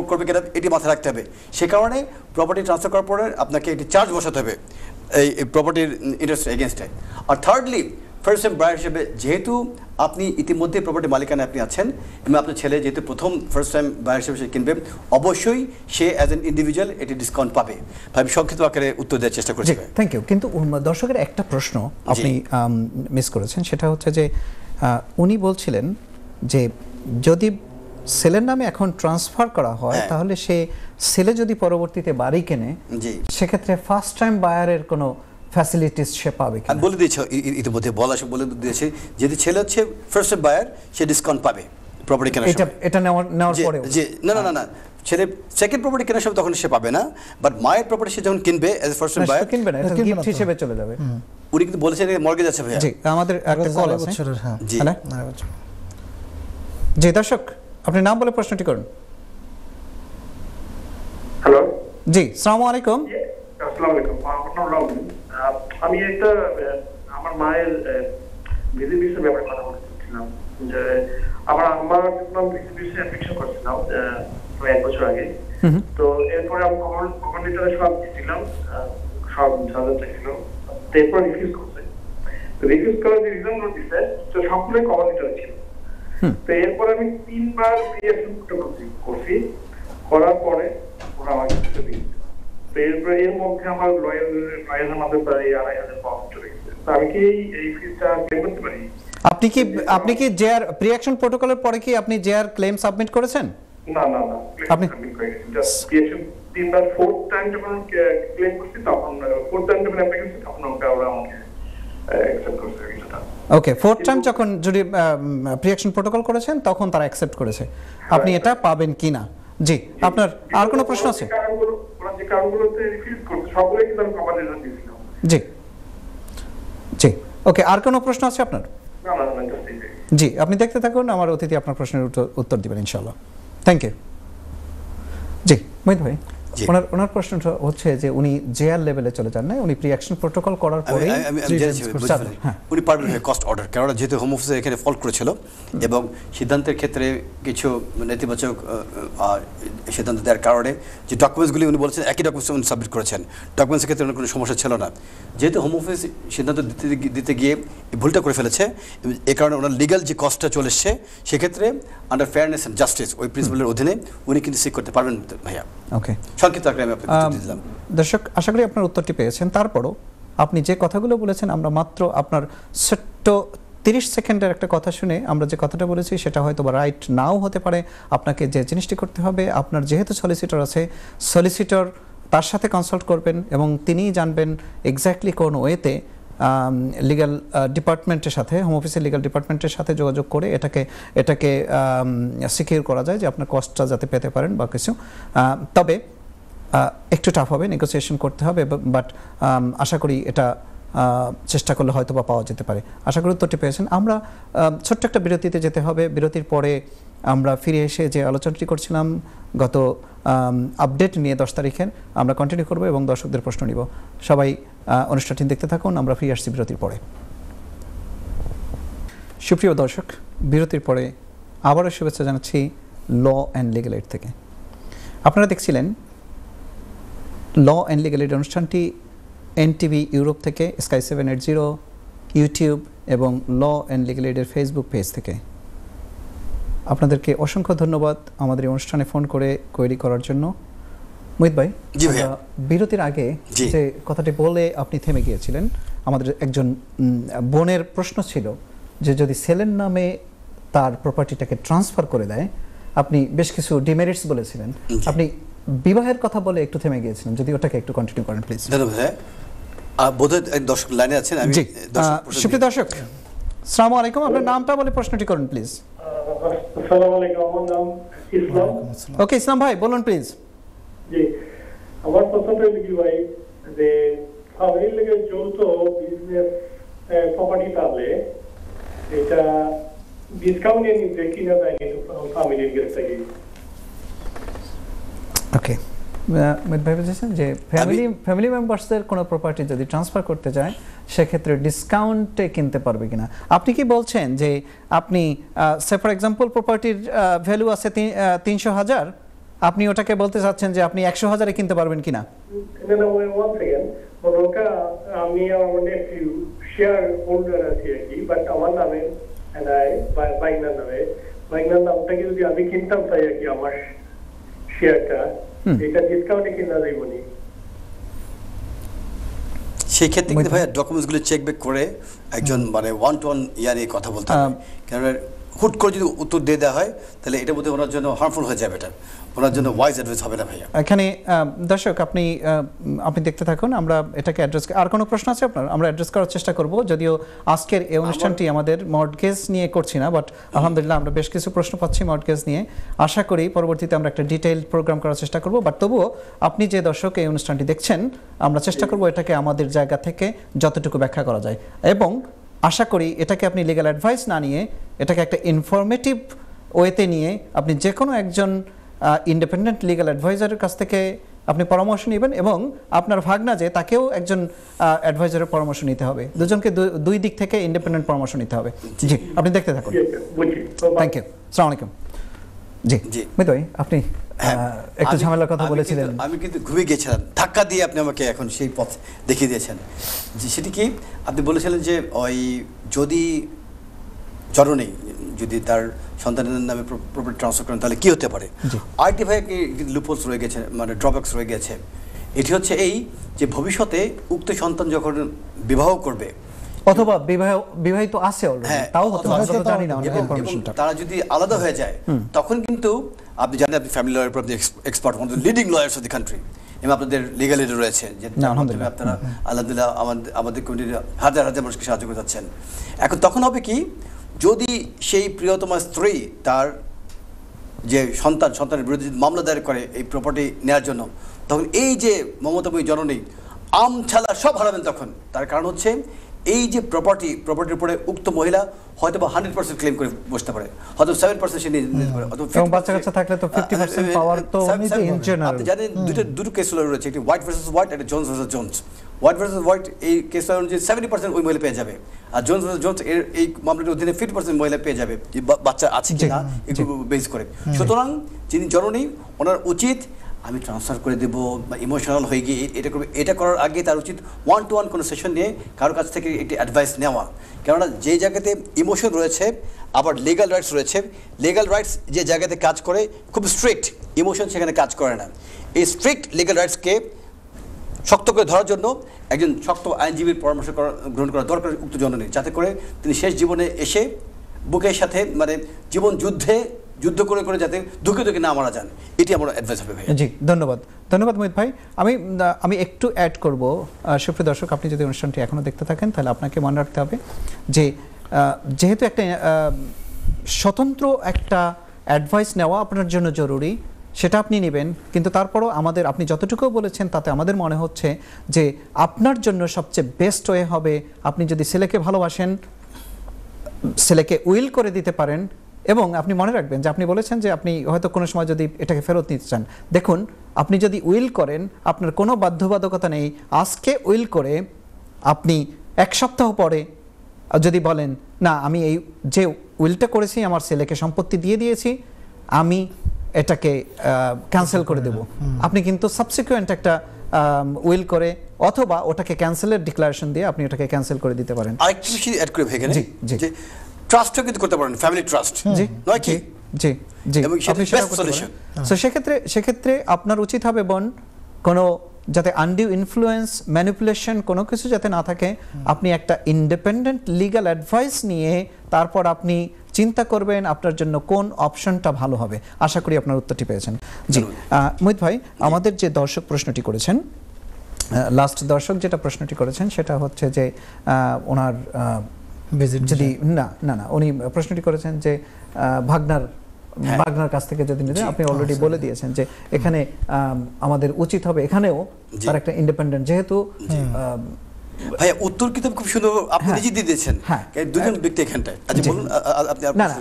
করবে কিনা এটি মাথায় রাখতে হবে। সে কারণে প্রপার্টি ট্রান্সফার করার পরে আপনাকে একটি চার্জ বসাতে হবে এই প্রপার্টির ইন্টারেস্ট এগেনস্টে। আর থার্ডলি, ফার্স্ট টাইম বায়ার হিসেবে যেহেতু আপনি ইতিমধ্যে প্রপার্টি মালিকানা আপনি আছেন এবং আপনার ছেলে যেহেতু প্রথম ফার্স্ট টাইম বায়ার হিসেবে সে কিনবে, অবশ্যই সে অ্যাজ এন ইন্ডিভিজুয়াল এটি ডিসকাউন্ট পাবে। আমি সংক্ষিপ্ত আকারে উত্তর দেওয়ার চেষ্টা করছি। Thank you. কিন্তু দর্শকের একটা প্রশ্ন আপনি মিস করেছেন, সেটা হচ্ছে যে উনি বলছিলেন যে যদি ছেলের নামে এখন ট্রান্সফার করা হয় তাহলে সে ছেলে যদি পরবর্তীতে বাড়ি কেনে সেক্ষেত্রে ফার্স্ট টাইম বায়ারের কোনো ফ্যাসিলিটিস সে পাবে কিনা? আমি বলে দিয়েছি ইতিমধ্যে বলে দিয়েছি, যদি ছেলে হচ্ছে ফার্স্ট টাইম বায়ার সে ডিসকাউন্ট পাবে প্রপার্টি কেনার সময়। এটা নেওয়ার পরে না ছেলে সেকেন্ড প্রপার্টি কেনার সময় তখন সে পাবে না, বাট মায়ের প্রপার্টি সে যখন কিনবে এজ ফার্স্ট টাইম বায়ার কিনবে না, এটা গিফট হিসেবে চলে যাবে। উনি কিন্তু বলেছেন মর্গেজ আছে ভাইয়া। জি, আমাদের একটা কল আছে। জি জি দর্শক, আপনি নাম বলে প্রশ্নটি করুন। হ্যালো, জি আসসালামু আলাইকুম। আসসালামু আলাইকুম। আমি একটা আমার মায়ের ভিসি বিষয়ের ব্যাপারে কথা বলছিলাম যে আমার আম্মার জন্য ভিসি বিষয়ে অ্যাপ্লিকেশন করছিলাম প্রায় 1 বছর আগে। তো এরপরে আমি কমন লেটারে সব দিলাম, সব ঝামেলা ছিল, তারপর রিফিউজ করছে। তো রিফিউজ করার যে রিজনগুলো দিচ্ছে তো সবগুলোই কমন লেটারে ছিল। তো এরপর আমি 3 বার রিঅ্যাকশন করছি, করার পরে ওরা আমাকে কিছু দিয়েছে। তো এরপরে এর মধ্যে আমার লয়ারের মধ্যে প্রায় 2,500 পাউন্ড চলে গেছে। তো আমি কি এই ফিসটা ক্লেম করতে পারি? আপনি কি জেআর প্রিঅ্যাকশন প্রোটোকলের পরে কি আপনি জেআর ক্লেম সাবমিট করেছেন? না আপনি জাস্ট রিঅ্যাকশন 3 বার, 4th টাইম যখন ক্লেম করছি তখন 4th টাইম যখন অ্যাপ্লাই করছি তখন ওরা আমাকে অ্যাকসেপ্ট করছে কিছুটা। ওকে, 4th টাইম যখন যদি প্রিঅ্যাকশন প্রোটোকল করেছেন তখন তারা অ্যাকসেপ্ট করেছে। আপনি এটা পাবেন কিনা? জি, আপনার আর কোনো প্রশ্ন আছে? যে কারণগুলোতে রিফিউজ করছে সবগুলোই কিন্তু আমি কমন লেটার দিয়েছিলাম। জি ওকে, আর কোনো প্রশ্ন আছে আপনার? না জি, আপনি দেখতে থাকুন, আমার অতিথি আপনার প্রশ্নের উত্তর দিবেন ইনশাআল্লাহ। Thank you. জি মোহিত ভাই, ওনার প্রশ্নটা হচ্ছে যে উনি জেআর লেভেলে চলে যান না, উনি প্রিঅ্যাকশন প্রোটোকল করার পরে উনি পারবেন কস্ট অর্ডার, কারণ যেহেতু হোম অফিসে এখানে ফল্ট করেছিল এবং সিদ্ধান্তের ক্ষেত্রে কিছু নেতিবাচক সিদ্ধান্ত দেওয়ার কারণে যে ডকুমেন্টসগুলি উনি বলেছেন একই ডকুমেন্টস উনি সাবমিট করেছেন, ডকুমেন্টসের ক্ষেত্রে কোনো সমস্যা ছিল না। যেহেতু হোম অফিস সিদ্ধান্ত দিতে গিয়ে ভুলটা করে ফেলেছে, এ কারণে ওনার লিগাল যে কস্টটা চলে এসছে, সেক্ষেত্রে আন্ডার ফেয়ারনেস অ্যান্ড জাস্টিস ওই প্রিন্সিপালের অধীনে উনি কিন্তু সিক করতে পারবেন ভাইয়া। ওকে, দর্শক আশা করি আপনার উত্তরটি পেয়েছেন। তারপরও আপনি যে কথাগুলো বলেছেন, আমরা মাত্র আপনার ছোট্ট 30 সেকেন্ডের একটা কথা শুনে আমরা যে কথাটা বলেছি সেটা হয়তো বা রাইট নাও হতে পারে। আপনাকে যে জিনিসটি করতে হবে, আপনার যেহেতু সলিসিটর আছে, সলিসিটর তার সাথে কনসাল্ট করবেন এবং তিনিই জানবেন এক্স্যাক্টলি কোন ওয়েতে লিগ্যাল ডিপার্টমেন্টের সাথে, হোম অফিসের লিগ্যাল ডিপার্টমেন্টের সাথে যোগাযোগ করে এটাকে সিকিউর করা যায় যে আপনার কস্টটা যাতে পেতে পারেন বা কিছু। তবে একটু টাফ হবে, নেগোসিয়েশন করতে হবে, বাট আশা করি এটা চেষ্টা করলে হয়তো বা পাওয়া যেতে পারে। আশা করি উত্তরটি পেয়েছেন। আমরা ছোট্ট একটা বিরতিতে যেতে হবে, বিরতির পরে আমরা ফিরে এসে যে আলোচনাটি করছিলাম গত আপডেট নিয়ে 10 তারিখের, আমরা কন্টিনিউ করব এবং দর্শকদের প্রশ্ন নিব। সবাই অনুষ্ঠানটি দেখতে থাকুন, আমরা ফিরে আসছি বিরতির পরে। সুপ্রিয় দর্শক, বিরতির পরে আবারও শুভেচ্ছা জানাচ্ছি ল অ্যান্ড লিগ্যাল এইড থেকে। আপনারা দেখছিলেন ল অ্যান্ড লিগ্যাল এইড অনুষ্ঠানটি এনটিভি ইউরোপ থেকে, স্কাই 780, ইউটিউব এবং ল অ্যান্ড লিগ্যাল এইডের ফেসবুক পেজ থেকে। আপনাদেরকে অসংখ্য ধন্যবাদ আমাদের এই অনুষ্ঠানে ফোন করে কোয়েরি করার জন্য। মোহিত ভাই, বিরতির আগে যে কথাটি বলে আপনি থেমে গিয়েছিলেন, আমাদের একজন বোনের প্রশ্ন ছিল যে যদি ছেলের নামে তার প্রপার্টিটাকে ট্রান্সফার করে দেয়, আপনি বেশ কিছু ডিমেরিটস বলেছিলেন, আপনি বিবাহের কথা বলে একটু থেমে গিয়েছিলেন, যদি ওটাকে একটু কন্টিনিউ করেন প্লিজ। বোধহয় দর্শক লাইনে আছেন। আমি সুপ্রিয় দর্শক, আসসালামু আলাইকুম, আপনার নামটা বলে প্রশ্নটি করুন প্লিজ। আসসালামু আলাইকুম, আমার নাম ইসলাম। ওকে ইসলাম ভাই, বলুন প্লিজ। জি, আমার প্রশ্নটা কি ভাই, যে ফ্যামিলির লেগে যৌথ বিজনেস প্রপার্টি পাবে, এটা ডিসকাউন্ট নিয়ে কিনা যায় ফ্যামিলির কাছ থেকে? ওকে, মিত ভাই বলেছেন যে ফ্যামিলি মেম্বার্সদের কোনো প্রপার্টি যদি ট্রান্সফার করতে যায় সেক্ষেত্রে ডিসকাউন্টে কিনতে পারবে কিনা। আপনি কি বলছেন যে আপনি সে ফর এক্সাম্পল প্রপার্টির ভ্যালু আছে 300,000, আপনি ওটাকে বলতে চাচ্ছেন যে আপনি 100,000-এ কিনতে পারবেন কিনা? ওয়ান সেকেন্ড, ওটা আমি আমার নেফিউ শেয়ার হোল্ডার আছি আর কি, বাট আমার নামে বাইনার নামটাকে যদি আমি কিনতাম চাই আর কি আমার শেয়ারটা, এটা ডিসকাউন্টে কিনা যাইব নি? সেই ক্ষেত্রে কিন্তু ভাইয়া ডকুমেন্টসগুলো চেক ব্যাক করে একজন মানে ওয়ান টু ওয়ান নিয়ে কথা বলতে হবে, কারণ হুট করে যদি উত্তর দিয়ে দেওয়া হয় তাহলে এটা বোধহয় ওনার জন্য হার্মফুল হয়ে যাবে, এটা ওনার জন্য ওয়াইজ অ্যাডভাইস হবে না ভাইয়া। এখানে দর্শক আপনি দেখতে থাকুন, আমরা এটাকে অ্যাড্রেস, আর কোনো প্রশ্ন আছে আপনার? আমরা অ্যাড্রেস করার চেষ্টা করব, যদিও আজকের এই অনুষ্ঠানটি আমাদের মর্টগেজ নিয়ে করছি না, বাট আলহামদুলিল্লাহ আমরা বেশ কিছু প্রশ্ন পাচ্ছি মর্টগেজ নিয়ে। আশা করি পরবর্তীতে আমরা একটা ডিটেইলড প্রোগ্রাম করার চেষ্টা করব, বাট তবুও আপনি যে দর্শক এই অনুষ্ঠানটি দেখছেন, আমরা চেষ্টা করব এটাকে আমাদের জায়গা থেকে যতটুকু ব্যাখ্যা করা যায়, এবং আশা করি এটাকে আপনি লিগ্যাল অ্যাডভাইস না নিয়ে এটাকে একটা ইনফরমেটিভ ওয়েতে নিয়ে আপনি যে কোনো একজন ইন্ডিপেন্ডেন্ট লিগ্যাল অ্যাডভাইজারের কাছ থেকে আপনি পরামর্শ নেবেন, এবং আপনার ভাগনা যে তাকেও একজন অ্যাডভাইজারের পরামর্শ নিতে হবে, দুজনকে দুই দিক থেকে ইন্ডিপেন্ডেন্ট পরামর্শ নিতে হবে। জি, আপনি দেখতে থাকুন। থ্যাংক ইউ, আসসালামু আলাইকুম। জি জি মিত ভাই, আপনি একটু ঝামেলার কথা বলেছিলেন। আমি কিন্তু ঘুমিয়ে গেছিলাম, ধাক্কা দিয়ে আপনি আমাকে এখন সেই পথ দেখিয়ে দিয়েছেন। যে সেটি কি আপনি বলেছিলেন যে ওই যদি জননী যদি তার সন্তানের নামে প্রপার্টি ট্রান্সফার করেন তাহলে কি হতে পারে। আরেকটি ভাই লুপোলস রয়ে গেছে, মানে ড্রব্যাকস রয়ে গেছে। এটি হচ্ছে এই যে ভবিষ্যতে উক্ত সন্তান যখন বিবাহ করবে অথবা বিবাহিত আছে অলরেডি, তাও হতে পারে, আমরা জানি না ইনফরমেশনটা, তারা যদি আলাদা হয়ে যায় তখন কিন্তু আপনি জানেন, আপনি ফ্যামিলি লয়ার আপনি expert, one of the leading lawyers of the country, এবং আপনাদের লিগ্যাল এড রয়েছে যে আপনারা আলহামদুলিল্লাহ আমাদের কমিউনিটির হাজার হাজার মানুষকে সাহায্য করে যাচ্ছেন। এখন তখন হবে কি, যদি সেই প্রিয়তমা স্ত্রী তার যে সন্তানের বিরুদ্ধে মামলা দায়ের করে এই প্রপার্টি নেওয়ার জন্য, তখন এই যে মমতাময়ী জননী আমছালা সব হারাবেন তখন। তার কারণ হচ্ছে এই যে প্রপার্টির উপরে উক্ত মহিলা হয়তো বা 100% ক্লেম করে বসতে পারে, হয়তো 7% সে নিতে পারে, এবং বাচ্চা কাচ্চা থাকলে তো 50% পাওয়ার তো ইন জেনারেল। আপনি জানেন দুটো কেস রয়েছে, একটি হোয়াইট ভার্সেস হোয়াইট, একটা Jones versus Jones. White versus white এই কেস অনুযায়ী 70% ওই মহিলা পেয়ে যাবে, আর জোনস ভার্সেস জোনস এর এই মামলার অধীনে 50% মহিলা পেয়ে যাবে বাচ্চা আছে কিনা এগুলো বেস করে। সুতরাং যিনি জননী, ওনার উচিত আমি ট্রান্সফার করে দেবো বা ইমোশনাল হয়ে গিয়ে এটা করবে, এটা করার আগে তার উচিত ওয়ান টু ওয়ান কোনো সেশন নিয়ে কারোর কাছ থেকে একটি অ্যাডভাইস নেওয়া। কেননা যে জায়গাতে ইমোশন রয়েছে আবার লিগ্যাল রাইটস রয়েছে, লিগ্যাল রাইটস যে জায়গাতে কাজ করে খুব স্ট্রিক্ট, ইমোশন সেখানে কাজ করে না। এই স্ট্রিক্ট লিগ্যাল রাইটসকে শক্ত করে ধরার জন্য একজন শক্ত আইনজীবীর পরামর্শ গ্রহণ করা দরকার উক্ত জননী, যাতে করে তিনি শেষ জীবনে এসে বুকের সাথে মানে জীবন যুদ্ধ করে যাতে দুঃখে না মারা যান, এটি আমার অ্যাডভাইস হবে ভাই। জি, ধন্যবাদ মোহিত ভাই। আমি একটু অ্যাড করব, সুপ্রিয় দর্শক, আপনি যদি অনুষ্ঠানটি এখনও দেখতে থাকেন তাহলে আপনাকে মনে রাখতে হবে যে যেহেতু একটা স্বতন্ত্র একটা অ্যাডভাইস নেওয়া আপনার জন্য জরুরি, সেটা আপনি নেবেন, কিন্তু তারপরও আপনি যতটুকু বলেছেন তাতে আমাদের মনে হচ্ছে যে আপনার জন্য সবচেয়ে বেস্ট ওয়ে হবে আপনি যদি ছেলেকে ভালোবাসেন, ছেলেকে উইল করে দিতে পারেন। এবং আপনি মনে রাখবেন যে আপনি বলেছেন যে আপনি হয়তো কোনো সময় যদি এটাকে ফেরত নিতে চান, দেখুন আপনি যদি উইল করেন আপনার কোনো বাধ্যবাধকতা নেই, আজকে উইল করে আপনি 1 সপ্তাহ পরে যদি বলেন না আমি এই যে উইলটা করেছি আমার ছেলেকে সম্পত্তি দিয়ে দিয়েছি, আমি এটাকে ক্যান্সেল করে দেব, আপনি কিন্তু সাবসিকুয়েন্ট একটা উইল করে অথবা ওটাকে ক্যান্সেলের ডিক্লারেশন দিয়ে আপনি ওটাকে ক্যান্সেল করে দিতে পারেন। আরেকটু বেশি অ্যাড করে ভেঙে জি জি ট্রাস্টও কিন্তু করতে পারেন, ফ্যামিলি ট্রাস্ট নয় কি? জি জি, এবং সেটা বেস্ট সলিউশন। সো সেক্ষেত্রে আপনার উচিত হবে কোনো যাতে আনডিউ ইনফ্লুয়েন্স, ম্যানিপুলেশন কোনো কিছু যাতে না থাকে, আপনি একটা ইন্ডিপেন্ডেন্ট লিগ্যাল অ্যাডভাইস নিয়ে তারপর আপনি চিন্তা করবেন আপনার জন্য কোন অপশনটা ভালো হবে। আশা করি আপনার উত্তরটি পেয়েছেন। জি মোহিত ভাই, আমাদের যে দর্শক প্রশ্নটি করেছেন, লাস্ট দর্শক যেটা প্রশ্নটি করেছেন সেটা হচ্ছে যে ওনার যদি না উনি প্রশ্নটি করেছেন যে ভাগনার কাছ থেকে যদি নিতে, আপনি অলরেডি বলে দিয়েছেন যে এখানে আমাদের উচিত হবে এখানেও তার একটা ইন্ডিপেন্ডেন্ট, যেহেতু ভাইয়া উত্তর কিন্তু খুব সুন্দর আপনি নিজে দিয়ে দিয়েছেন। হ্যাঁ। দুজন ব্যক্তি এখানটায়। আচ্ছা বলুন আপনি না না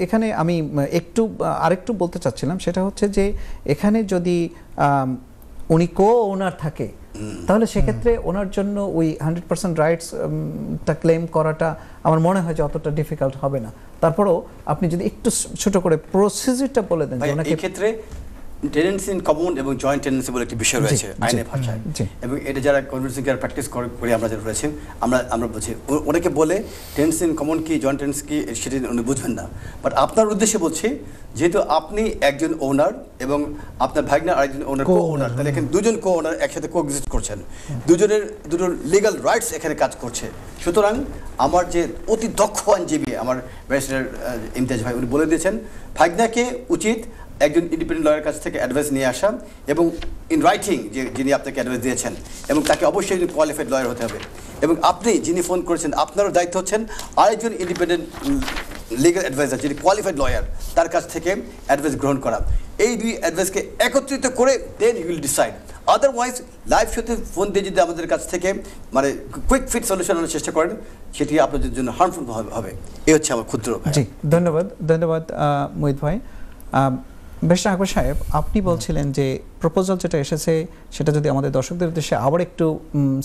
এখানে আমি একটু আরেকটু বলতে চাচ্ছিলাম, সেটা হচ্ছে যে এখানে যদি উনি ওনার থাকে তাহলে সেক্ষেত্রে ওনার জন্য ওই 100% রাইটসটা ক্লেম করাটা আমার মনে হয় যে অতটা ডিফিকাল্ট হবে না। তারপরেও আপনি যদি একটু ছোট করে প্রসিজারটা বলে দেন যে এই ক্ষেত্রে টেনেন্সি ইন কমন এবং জয়েন্ট টেনেন্সি বলে একটি বিষয় রয়েছে আইনের ভাষায়, এবং এটা যারা কনভেনশন যারা প্র্যাকটিস করি আমরা যারা রয়েছে আমরা বলছি অনেকে বলে টেনেন্সি ইন কমন কি জয়েন্ট টেনেন্সি কি সেটি উনি বুঝবেন না, বাট আপনার উদ্দেশ্যে বলছি যেহেতু আপনি একজন ওনার এবং আপনার ভাগনা আরেকজন ওনার কো ওনার, তাহলে এখানে দুজন কো ওনার একসাথে কো এক্সিস্ট করছেন, দুটো লিগ্যাল রাইটস এখানে কাজ করছে। সুতরাং আমার যে অতি দক্ষ আইনজীবী আমার ব্যারিস্টার ইমতিয়াজ ভাই উনি বলে দিয়েছেন ভাগনাকে উচিত একজন ইন্ডিপেন্ডেন্ট লয়ারের কাছ থেকে অ্যাডভাইস নিয়ে আসা এবং ইন রাইটিং যিনি আপনাকে অ্যাডভাইস দিয়েছেন, এবং তাকে অবশ্যই কোয়ালিফাইড লয়ার হতে হবে। এবং আপনি যিনি ফোন করেছেন আপনারও দায়িত্ব হচ্ছেন আরেকজন ইন্ডিপেন্ডেন্ট লিগ্যাল অ্যাডভাইজার যিনি কোয়ালিফাইড লয়ার তার কাছ থেকে অ্যাডভাইস গ্রহণ করা। এই দুই অ্যাডভাইসকে একত্রিত করে then you will decide. Otherwise live শোতে ফোন দিয়ে যদি আমাদের কাছ থেকে মানে কুইক ফিট সলিউশন আনার চেষ্টা করেন সেটি আপনাদের জন্য হার্মফুল হবে। এই হচ্ছে আমার ক্ষুদ্র। জি ধন্যবাদ মোহিত ভাই। ব্যারিস্টার আকবর সাহেব, আপনি বলছিলেন যে প্রপোজাল যেটা এসেছে সেটা যদি আমাদের দর্শকদের উদ্দেশ্যে আবার একটু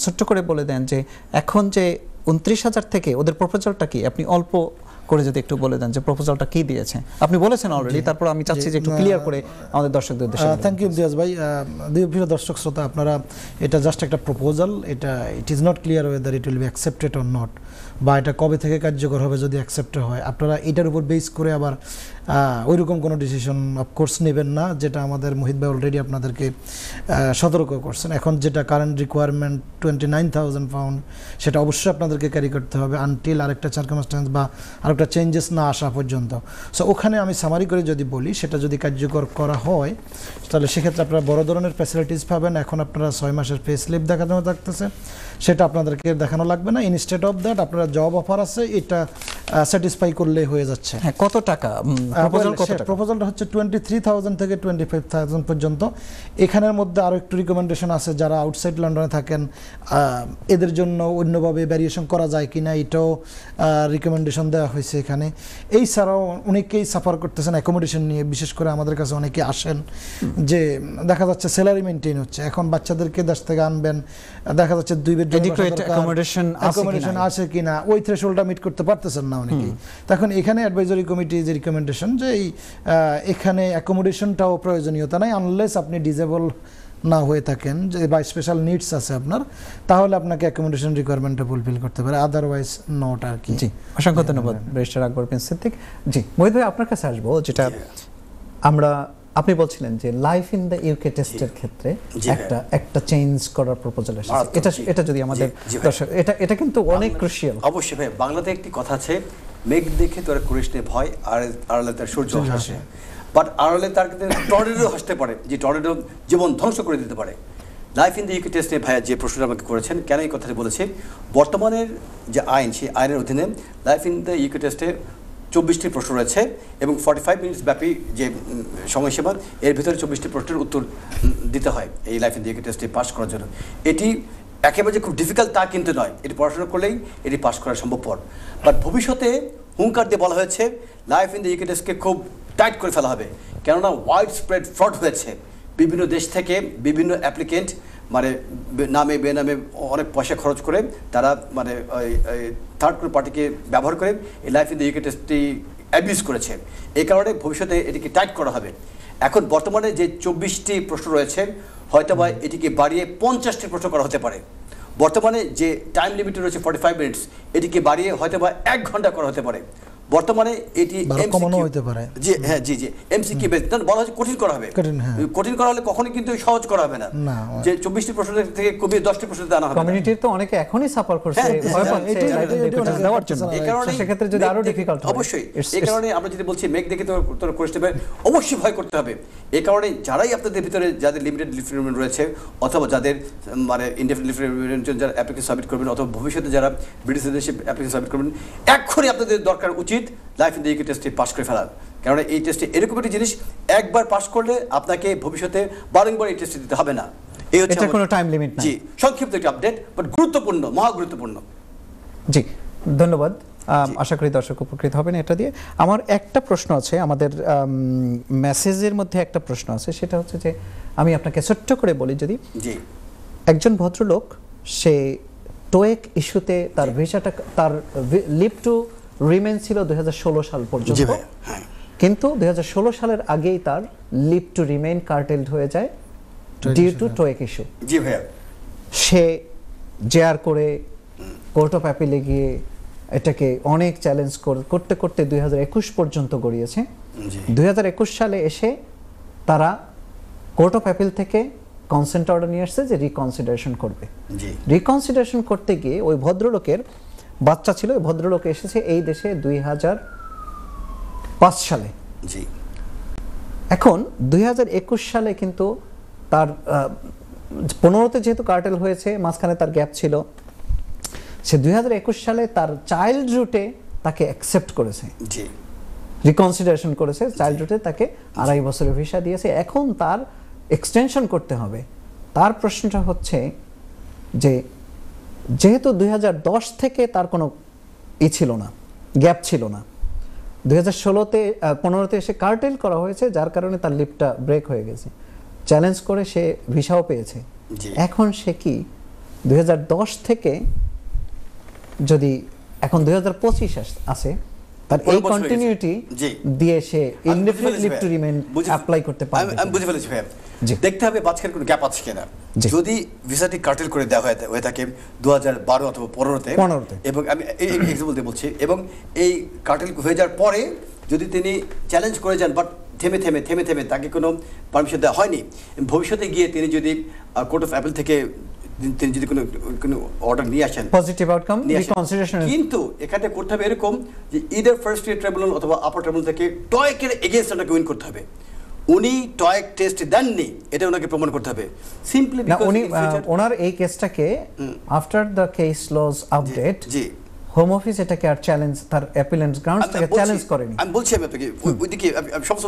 ছোট্ট করে বলে দেন যে এখন যে 29,000 থেকে ওদের প্রপোজালটা কি, আপনি অল্প করে যদি একটু বলে দেন যে প্রপোজালটা কি দিয়েছে। আপনি বলেছেন অলরেডি, তারপর আমি চাচ্ছি যে একটু ক্লিয়ার করে আমাদের দর্শকদের উদ্দেশ্যে। থ্যাংক ইউ ইমতিয়াজ ভাই। প্রিয় দর্শক শ্রোতা, আপনারা এটা জাস্ট একটা প্রপোজাল, এটা it is not clear weather it will be accepted or not, বা এটা কবে থেকে কার্যকর হবে যদি অ্যাকসেপ্টেড হয়। আপনারা এটার উপর বেস করে আবার ওইরকম কোনো ডিসিশন অফকোর্স নেবেন না, যেটা আমাদের মোহিত ভাই অলরেডি আপনাদেরকে সতর্ক করছেন। এখন যেটা কারেন্ট রিকোয়ারমেন্ট 29,000 পাউন্ড, সেটা অবশ্যই আপনাদেরকে ক্যারি করতে হবে আনটিল আরেকটা সার্কামস্ট্যান্স বা আরেকটা চেঞ্জেস না আসা পর্যন্ত। সো ওখানে আমি সামারি করে যদি বলি, সেটা যদি কার্যকর করা হয় তাহলে সেক্ষেত্রে আপনারা বড় ধরনের ফ্যাসিলিটিস পাবেন। এখন আপনারা 6 মাসের পে স্লিপ দেখানো থাকতেছে, সেটা আপনাদেরকে দেখানো লাগবে না। ইনস্টেড অফ দ্যাট আপনারা জব অফার আছে, এটা স্যাটিসফাই করলে হয়ে যাচ্ছে। কত টাকা প্রপোজালটা হচ্ছে 23,000 থেকে 25,000 পর্যন্ত। এখানের মধ্যে আরও একটু রিকমেন্ডেশন আছে, যারা আউটসাইড লন্ডনে থাকেন এদের জন্য অন্যভাবে ভ্যারিয়েশন করা যায় কিনা এটাও রিকমেন্ডেশন দেওয়া হয়েছে এখানে। এই ছাড়াও অনেকেই সাফার করতেছেন অ্যাকোমোডেশন নিয়ে, বিশেষ করে আমাদের কাছে অনেকে আসেন যে দেখা যাচ্ছে স্যালারি মেনটেন হচ্ছে, এখন বাচ্চাদেরকে দেশ থেকে আনবেন, দেখা যাচ্ছে 2 বেডরুম অ্যাকোমোডেশন আছে কিনা ওই থ্রেশহোল্ডটা মিট করতে পারতেছেন না অনেকেই। তখন এখানে অ্যাডভাইজরি কমিটি যে রিকমেন্ডেশন যে এখানে অ্যাকোমোডেশনটাও প্রয়োজনীয়তা নাই, আনলেস আপনি ডিজেবল না হয়ে থাকেন যে বা স্পেশাল নিডস আছে আপনার, তাহলে আপনাকে অ্যাকোমোডেশন রিকোয়ারমেন্টটা ফুলফিল করতে পারে, আদারওয়াইজ নট আর কি। জি অসংখ্য ধন্যবাদ ব্যারিস্টার আকবর প্রিন্স সিদ্দিক। জি মোহিত ভাই, আপনার কাছে আসবো, যেটা আপনি বলছিলেন যে লাইফ ইন দ্য ইউকে টেস্টের ক্ষেত্রে একটা চেঞ্জ করার প্রপোজাল এসেছে, এটা যদি আমাদের দর্শক, এটা কিন্তু অনেক ক্রুশিয়াল। অবশ্যই ভাই, বাংলাতে একটি কথা আছে, মেঘ দেখে তোরা করিস নে ভয়, আর আড়ালে তার সূর্য হাসে, বাট আড়ালে তার টর্নেডো হাসতে পারে, যে টর্নেডো জীবন ধ্বংস করে দিতে পারে। লাইফ ইন দ্য ইউকে টেস্টে ভাইয়া যে প্রশ্নটা আমাকে করেছেন, কেন এই কথাটি বলেছি, বর্তমানের যে আইন, সেই আইনের অধীনে লাইফ ইন দ্য ইউকে টেস্টে 24টি প্রশ্ন রয়েছে এবং 45 মিনিটস ব্যাপী যে সময়সীমা, এর ভিতরে 24টি প্রশ্নের উত্তর দিতে হয় এই লাইফ ইন দ্য ইউকে টেস্টে পাস করার জন্য। এটি একেবারে যে খুব ডিফিকাল্ট তা কিন্তু নয়, এটি পড়াশোনা করলেই এটি পাস করা সম্ভবপর। বাট ভবিষ্যতে হুঙ্কার দিয়ে বলা হয়েছে লাইফ ইন দ্য ইউকে টেস্টকে খুব টাইট করে ফেলা হবে, কেননা ওয়াইড স্প্রেড ফ্রড হয়েছে। বিভিন্ন দেশ থেকে বিভিন্ন অ্যাপ্লিকেন্ট মানে নামে বেনামে অনেক পয়সা খরচ করে তারা মানে থার্ড কোনো পার্টিকে ব্যবহার করে এই লাইফ ইন দ্য ইউকে টেস্টটি অ্যাবিউজ করেছে। এই কারণে ভবিষ্যতে এটিকে টাইট করা হবে। এখন বর্তমানে যে 24টি প্রশ্ন রয়েছে, হয়তো বা এটিকে বাড়িয়ে 50টি প্রশ্ন করা হতে পারে। বর্তমানে যে টাইম লিমিট রয়েছে 45 মিনিটস, এটিকে বাড়িয়ে হয়তো বা 1 ঘন্টা করা হতে পারে। বর্তমানে এটি জি হ্যাঁ জি এমসিকিউ বেস বলা হচ্ছে, কঠিন করা হবে। কঠিন করা হলে কখনোই কিন্তু সহজ করা হবে না, যে 24টি প্রশ্ন থেকে কমিয়ে 10টি প্রশ্ন আনা হবে। কমিউনিটির তো অনেকে এখনই সাফার করছে, ভয় পাচ্ছে দেওয়ার জন্য। এই কারণে সেক্ষেত্রে যদি আরো ডিফিকাল্ট হয়, অবশ্যই এই কারণে আমরা যদি বলছি মেক দেখে তোর করিস নেবে, অবশ্যই ভয় করতে হবে। এই কারণে যারাই আপনাদের ভিতরে যাদের লিমিটেড লিভ রিমেন্ট রয়েছে, অথবা যাদের মানে ইনডেফিনিট লিভ রিমেন্ট যারা অ্যাপ্লিকেশন সাবমিট করবেন, অথবা ভবিষ্যতে যারা ব্রিটিশ সিটিজেনশিপ অ্যাপ্লিকেশন সাবমিট করবেন, এখনই আপনাদের দরকার উচিত লাইফ ইন দ্য ইউকে টেস্টে পাস করে ফেলার। কারণ এই টেস্টে এরকম একটি জিনিস, একবার পাস করলে আপনাকে ভবিষ্যতে বারংবার এই টেস্টে দিতে হবে না। এই হচ্ছে এটার কোনো time limit নাই। জি, সংক্ষিপ্ত একটা আপডেট, বাট গুরুত্বপূর্ণ, মহা গুরুত্বপূর্ণ। জি, ধন্যবাদ। আশা করি দর্শক উপকৃত হবেন এটা দিয়ে। আমার একটা প্রশ্ন আছে, আমাদের মেসেজের মধ্যে একটা প্রশ্ন আছে, সেটা হচ্ছে যে আমি আপনাকে ছোট্ট করে বলি যদি, জি, একজন ভদ্রলোক সে টোয়েক ইস্যুতে তার ভিসাটা, তার লিভ টু রিমেন ছিল 2016 সাল জি পর্যন্ত, ভাই, হ্যাঁ, কিন্তু 2016 সালের আগেই তার লিভ টু রিমেইন কার্টেলড হয়ে যায় ডিউ টু টোয়েক ইস্যু। জি ভাইয়া, সে জেআর করে কোর্ট অফ অ্যাপিলে গিয়ে এটাকে অনেক চ্যালেঞ্জ করতে করতে 2021 পর্যন্ত গড়িয়েছে। জি, 2021 সালে এসে তারা কোর্ট অফ অ্যাপিল থেকে কনসেন্ট অর্ডার নিয়ে আসছে যে রিকনসিডারেশন করবে। জি, রিকনসিডারেশন করতে গিয়ে ওই ভদ্রলোকের বাচ্চা ছিল, ওই ভদ্রলোক এসেছে এই দেশে 2005 সালে। জি, এখন 2021 সালে কিন্তু তার 15তে যেহেতু কার্টেল হয়েছে, মাঝখানে তার গ্যাপ ছিল, সে 2021 সালে তার চাইল্ড রুটে তাকে অ্যাকসেপ্ট করেছে, জি, রিকনসিডারেশন করেছে, চাইল্ড রুটে তাকে 2.5 বছরের ভিসা দিয়েছে। এখন তার এক্সটেনশন করতে হবে। তার প্রশ্নটা হচ্ছে যে যেহেতু 2010 থেকে তার কোনো ছিল না, গ্যাপ ছিল না, 2016তে 15তে এসে কার্টেল করা হয়েছে, যার কারণে তার লিভটা ব্রেক হয়ে গেছে, চ্যালেঞ্জ করে সে ভিসাও পেয়েছে। জি। এখন সে কি 2010 থেকে যদি এখন 2025 আসে, তার এই 15 বছর হয়ে কন্টিনিউটি গেছে। জি। দিয়ে সে আমি বুঝতে ইনডেফিনিট পেরেছি লিভ টু ভাইয়া। রিমেইন অ্যাপ্লাই করতে পারবে। আমি বুঝে ফেলেছি ভাইয়া। জি। দেখতে হবে মাঝখানে কোনো গ্যাপ আছে কিনা। জি। যদি ভিসাটি কার্টেল করে দেওয়া হয়ে থাকে 2012 অথবা 15তে, এবং আমি এই এক্সাম্পল দিয়ে বলছি, এবং এই কার্টেল হয়ে যাওয়ার পরে যদি তিনি চ্যালেঞ্জ করে যান, বাট থেমে থেমে থেমে থেমে তাকে কোনো পারমিশন দেওয়া হয়নি, ভবিষ্যতে গিয়ে তিনি যদি কোর্ট অফ অ্যাপিল থেকে তিনি যদি কোনো অর্ডার নিয়ে আসেন, পজিটিভ আউটকাম নিয়ে আসেন। রিকনসিডারেশন, কিন্তু এখানে করতে হবে এরকম যে ইদার ফার্স্ট ইয়ার ট্রাইব্যুনাল অথবা আপার ট্রাইব্যুনাল থেকে টয়েকের এগেইনস্ট ওনাকে উইন করতে হবে। উনি টয়েক টেস্ট দেননি, এটা ওনাকে প্রমাণ করতে হবে। সিম্পলি না, উনি ওনার এই কেসটাকে after the case laws update, জি, হোম অফিস এটাকে আর চ্যালেঞ্জ, তার অ্যাপিলেন্স গ্রাউন্ডসটাকে চ্যালেঞ্জ করেনি। আমি বলছি আপনাকে, ওইদিকে সমস্ত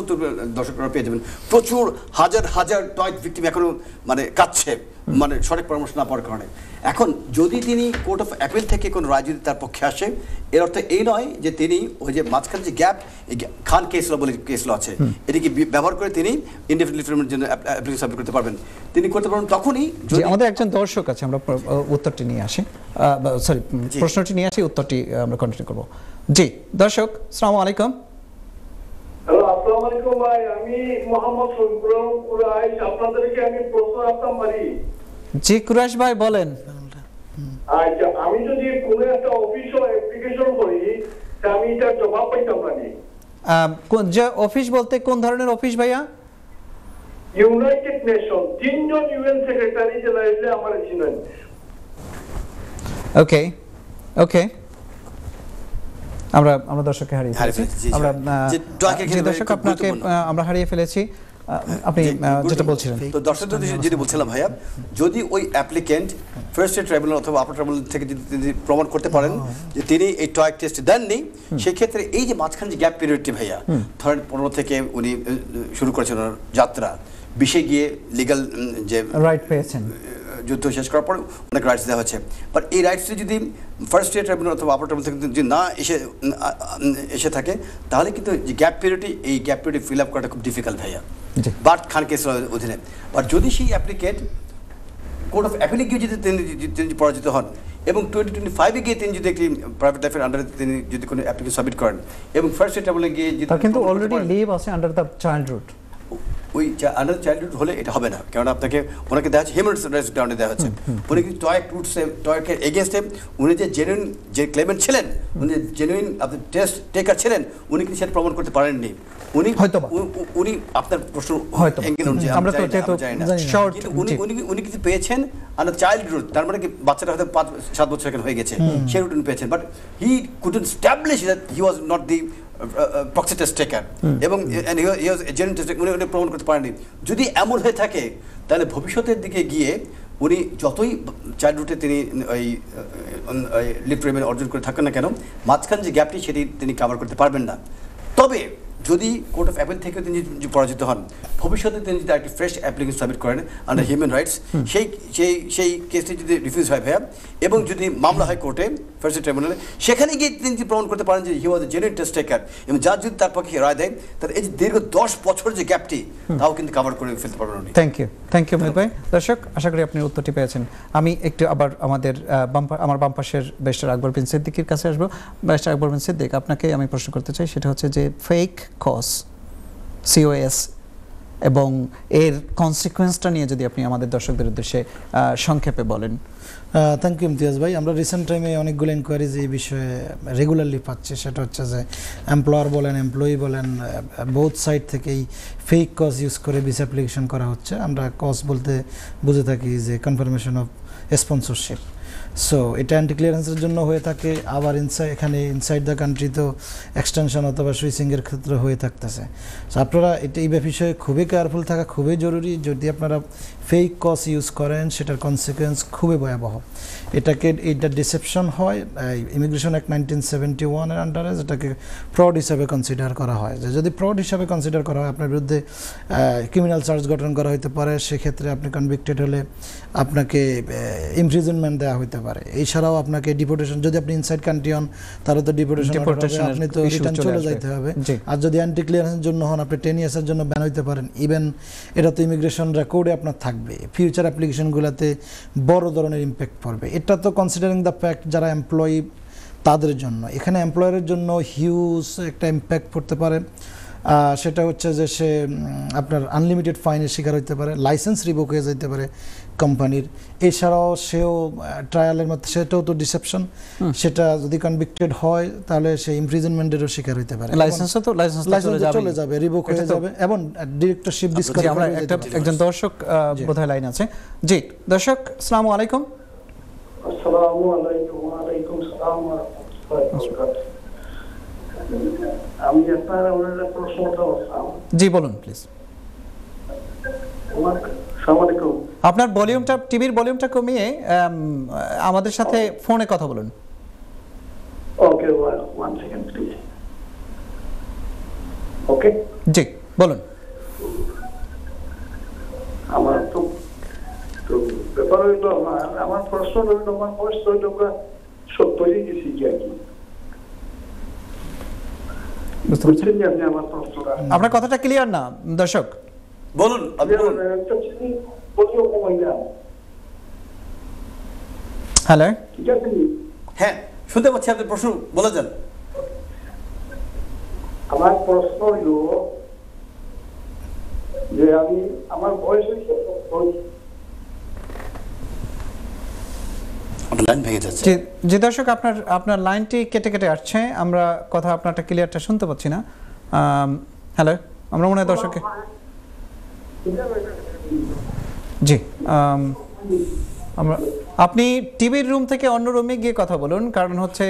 দর্শকরা পেয়ে যাবেন, প্রচুর হাজার হাজার টয়েক ভিক্টিম এখনো মানে কাঁদছে, মানে সঠিক পরামর্শ না পাওয়ার কারণে। এখন যদি তিনি কোর্ট অফ অ্যাপিল থেকে কোনো রায় যদি তার পক্ষে আসে, এর অর্থ এই নয় যে তিনি ওই যে মাঝখানে যে গ্যাপ, খান কেস ল বলে কেস ল আছে, এটিকে ব্যবহার করে তিনি ইনডেফিনিট লিভ টু রিমেইনের জন্য অ্যাপ্লিকেশন সাবমিট করতে পারবেন। তিনি করতে পারবেন তখনই যদি আমাদের একজন দর্শক আছে, আমরা উত্তরটি নিয়ে আসি, সরি প্রশ্নটি নিয়ে আসি, উত্তরটি আমরা কন্টিনিউ করব। জি দর্শক, আসসালামু আলাইকুম। হ্যালো, আসসালামু আলাইকুম ভাই, আমি মোহাম্মদ সৈয়দ কুরাইশ, আপনাদেরকে আমি প্রশ্ন রাখতাম পারি? জি কুরাইশ ভাই বলেন। আচ্ছা, আমি যদি কোনো একটা অফিসে অ্যাপ্লিকেশন করি, তা আমি এটার জবাব পাইতাম পারি? যে অফিস বলতে কোন ধরনের অফিস ভাইয়া? ইউনাইটেড নেশন, 3 জন ইউএন সেক্রেটারি জেনারেল আমার ছিলেন। ওকে ওকে, আমরা দর্শককে হারিয়ে ফেলেছি। আমরা যে দর্শক আপনাকে আমরা হারিয়ে ফেলেছি, আপনি যেটা বলছিলেন। তো দর্শকদের যদি বলছিলাম ভাইয়া, যদি ওই অ্যাপ্লিকেন্ট ফার্স্ট ইয়ার ট্রাইব্যুনাল অথবা আপার ট্রাইব্যুনাল থেকে যদি প্রমাণ করতে পারেন যে তিনি এই টয়েক টেস্ট দেননি, সেক্ষেত্রে এই যে মাঝখানে যে গ্যাপ পিরিয়ডটি ভাইয়া, ধরেন 15 থেকে উনি শুরু করেছেন ওনার যাত্রা, 20-এ গিয়ে লিগাল যে রাইট পেয়েছেন, যুদ্ধ শেষ করার পর অনেক রাইটস দেওয়া হচ্ছে, বাট এই রাইটসটি যদি ফার্স্ট ইয়ার ট্রাইব্যুনাল অথবা আপার ট্রাইব্যুনাল থেকে যদি না এসে থাকে, তাহলে কিন্তু যে গ্যাপ পিরিয়ডটি, এই গ্যাপ পিরিয়ড ফিল আপ করাটা খুব ডিফিকাল্ট ভাইয়া, বাট খান কেসের অধীনে। বাট যদি সেই অ্যাপ্লিকেন্ট কোর্ট অফ অ্যাপিলে গিয়ে যদি তিনি পরাজিত হন, এবং 2025-এ গিয়ে তিনি যদি একটি প্রাইভেট লাইফের আন্ডারে তিনি যদি কোনো অ্যাপ্লিকেশন সাবমিট করেন, এবং ফার্স্ট ইয়ার ট্রাইব্যুনালে গিয়ে যদি কিন্তু অলরেডি লিভ আছে আন্ডার দ্য চাইল্ড রুট, ওই আন্ডার চাইল্ডহুড হলে এটা হবে না, কারণ আপনাকে ওনাকে দেওয়া হচ্ছে হিউম্যান রাইটস গ্রাউন্ডে দেওয়া হচ্ছে। উনি কিন্তু টয়েকের এগেনস্টে উনি যে জেনুইন যে ক্লেমেন্ট ছিলেন, উনি জেনুইন আপনি টেস্ট টেকার ছিলেন, উনি কিন্তু সেটা প্রমাণ করতে পারেননি। উনি উনি আপনার প্রশ্ন আমরা তো যেহেতু শর্ট, উনি কিন্তু পেয়েছেন আন্ডার চাইল্ড রুট, তার মানে কি বাচ্চাটা হয়তো 5-7 বছর এখন হয়ে গেছে, সেই রুট উনি পেয়েছেন, but he couldn't establish that he was not the proxy test taker, এবং উনি প্রমাণ করতে পারেননি। যদি এমন হয়ে থাকে, তাহলে ভবিষ্যতের দিকে গিয়ে উনি যতই চাইল্ড রুটে তিনি ওই লিভ টু রিমেইন অর্জন করে থাকেন না কেন, মাঝখান যে গ্যাপটি সেটি তিনি কভার করতে পারবেন না। তবে যদি কোর্ট অফ অ্যাপিল থেকে তিনি যদি পরাজিত হন, ভবিষ্যতে তিনি যদি একটি ফ্রেশ অ্যাপ্লিকেশন সাবমিট করেন আন্ডার হিউম্যান রাইটস, সেই কেসটি যদি রিফিউজ হয় ভাইয়া, এবং যদি মামলা হয় কোর্টে ফার্স্ট ট্রাইব্যুনালে, সেখানে গিয়ে তিনি যদি প্রমাণ করতে পারেন যে হি ওয়াজ এ জেনুইন টেস্ট টেকার, এবং যার যদি তার পক্ষে রায় দেয়, তাহলে এই যে দীর্ঘ 10 বছর যে গ্যাপটি, তাও কিন্তু কভার করে ফেলতে পারবেন উনি। থ্যাংক ইউ মেহের ভাই। দর্শক, আশা করি আপনি উত্তরটি পেয়েছেন। আমি একটু আবার আমার বাম পাশের ব্যারিস্টার আকবর বিন সিদ্দিকীর কাছে আসবো। ব্যারিস্টার আকবর বিন সিদ্দিক, আপনাকে আমি প্রশ্ন করতে চাই, সেটা হচ্ছে যে ফেক COS এবং এর কনসিকুয়েন্সটা নিয়ে যদি আপনি আমাদের দর্শকদের উদ্দেশ্যে সংক্ষেপে বলেন। থ্যাংক ইউ ইমতিয়াজ ভাই। আমরা রিসেন্ট টাইমে অনেকগুলো ইনকোয়ারিজ এই বিষয়ে রেগুলারলি পাচ্ছি। সেটা হচ্ছে যে এমপ্লয়ার বলেন, এমপ্লয়ি বলেন, বোথ সাইড থেকেই ফেক কজ ইউজ করে ভিসা অ্যাপ্লিকেশন করা হচ্ছে। আমরা কজ বলতে বুঝে থাকি যে কনফার্মেশন অফ স্পন্সরশিপ। সো এটা অ্যান্টি ক্লিয়ারেন্সের জন্য হয়ে থাকে, আবার ইনসাইড দ্য কান্ট্রি তো এক্সটেনশন অথবা সুইচিংয়ের ক্ষেত্রে হয়ে থাকতেছে। সো আপনারা এই বিষয়ে খুবই কেয়ারফুল থাকা খুবই জরুরি। যদি আপনারা ফেক কজ ইউজ করেন, সেটার কনসিকুয়েন্স খুবই ভয়াবহ। এটা ডিসেপশন হয়। ইমিগ্রেশন অ্যাক্ট 1971 এর আন্ডারে যেটাকে ফ্রড হিসাবে কনসিডার করা হয়। যে যদি ফ্রড হিসাবে কনসিডার করা হয়, আপনার বিরুদ্ধে ক্রিমিনাল চার্জ গঠন করা হতে পারে। সেক্ষেত্রে আপনি কনভিক্টেড হলে আপনাকে ইমপ্রিজনমেন্ট দেওয়া হতে পারে। এছাড়াও আপনাকে ডিপোর্টেশন, যদি আপনি ইনসাইড কান্ট্রি হন তাহলে তো ডিপোর্টেশন, আপনি তো রিটার্ন চলে যাইতে হবে। আর যদি অ্যান্টি ক্লিয়ারেন্সের জন্য হন, আপনি 10 ইয়ার্সের জন্য ব্যান হইতে পারেন। ইভেন এটা তো ইমিগ্রেশন রেকর্ডে আপনার থাকবে। ফিউচার অ্যাপ্লিকেশনগুলোতে বড় ধরনের ইম্প্যাক্ট পড়বে। এটা তো কনসিডারিং দ্য ফ্যাক্ট যারা এমপ্লয়ি তাদের জন্য। এখানে এমপ্লয়ারের জন্য হিউজ একটা ইম্প্যাক্ট পড়তে পারে। সেটা হচ্ছে যে সে আপনার আনলিমিটেড ফাইনের শিকার হইতে পারে, লাইসেন্স রিভোক হয়ে যেতে পারে কোম্পানির। এছাড়াও সেও ট্রায়ালের মধ্যে, সেটাও তো ডিসেপশন। সেটা যদি কনভিক্টেড হয় তাহলে সে ইমপ্রিজনমেন্টেরও শিকার হইতে পারে। লাইসেন্স চলে যাবে, রিভোক হয়ে যাবে, এবং ডিরেক্টরশিপ ডিসকাউন্ট। আমরা একজন দর্শক বোধহয় লাইন আছে। জি দর্শক, আসসালামু আলাইকুম। আসসালামু আলাইকুম। ওয়া আলাইকুম আসসালাম ওয়া রাহমাতুল্লাহি ওয়া বারাকাতুহু। আমি আপনার ওনার প্রশ্নটা বললাম। জি বলুন প্লিজ। আসসালামু আলাইকুম। আপনার ভলিউমটা, টিভির ভলিউমটা কমিয়ে আমাদের সাথে ফোনে কথা বলুন। ওকে, ওয়ান সেকেন্ড প্লিজ। ওকে, জি বলুন। আমার তো ব্যাপার হইল, আমার প্রশ্ন হইল, আমার বয়স হইল 70 গেছি আর কি। বুঝছেন যে আপনি আমার প্রশ্নটা? আপনার কথাটা ক্লিয়ার না দর্শক। বলুন, আপনি বলুন। একটা চিনি বলিও কমাইলাম। হ্যালো, ঠিক আছে? হ্যাঁ, শুনতে পাচ্ছি, আপনি প্রশ্ন বলে যান। আমার প্রশ্ন হইল যে আমার বয়স হয়েছে 70। লাইন ভেঙে যাচ্ছে। জি দর্শক, আপনার লাইনটি কেটে কেটে আসছে। আমরা কথা আপনারটা ক্লিয়ারটা শুনতে পাচ্ছি না। হ্যালো, আমরা মনে হয় দর্শককে জি আপনি টিভির রুম থেকে অন্য রুমে গিয়ে কথা বলুন, কারণ হচ্ছে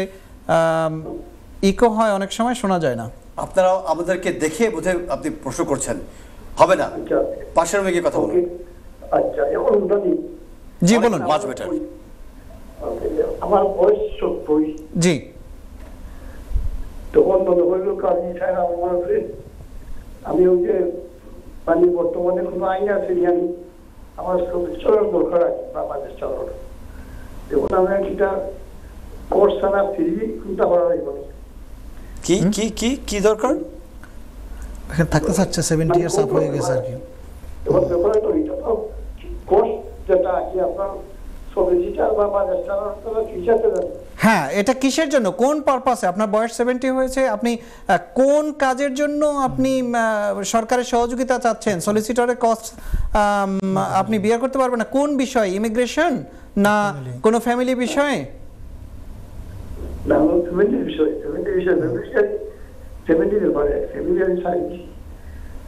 ইকো হয়, অনেক সময় শোনা যায় না। আপনারা আমাদেরকে দেখে বোধহয় আপনি প্রশ্ন করছেন, হবে না, পাশের রুমে গিয়ে কথা বলুন। আচ্ছা, এখন জানি। জি বলুন। Much better. আমার বয়স 70। জি, তখন মনে হইল আমি ওই যে মানে বর্তমানে কোনো আইন আছে, আমি আমার চলার দরকার আছে, বাংলাদেশ চলার। এখন আমি একটা কোর্স ছাড়া ফ্রি চিন্তা করা লাগবে। কি কি কি কি দরকার? থাকতে চাচ্ছে 70 ইয়ার্স আপ হয়ে গেছে আর কি। এখন ব্যাপার তো এটা তো কোর্স যেটা আছে আপনার সলিসিটার বা বাংলাদেশ চলার ফিচারতে যাবে। হ্যাঁ, এটা কিসের জন্য, কোন পারপাসে? আপনার বয়স 70 হয়েছে, আপনি কোন কাজের জন্য আপনি সরকারের সহযোগিতা চাচ্ছেন? সলিসিটরের কস্ট আপনি বিয়ার করতে পারবেন না? কোন বিষয়, ইমিগ্রেশন না কোনো ফ্যামিলি বিষয়ে? না, ফ্যামিলি বিষয়, ফ্যামিলির ব্যাপারে, ফ্যামিলি আমি চাইছি।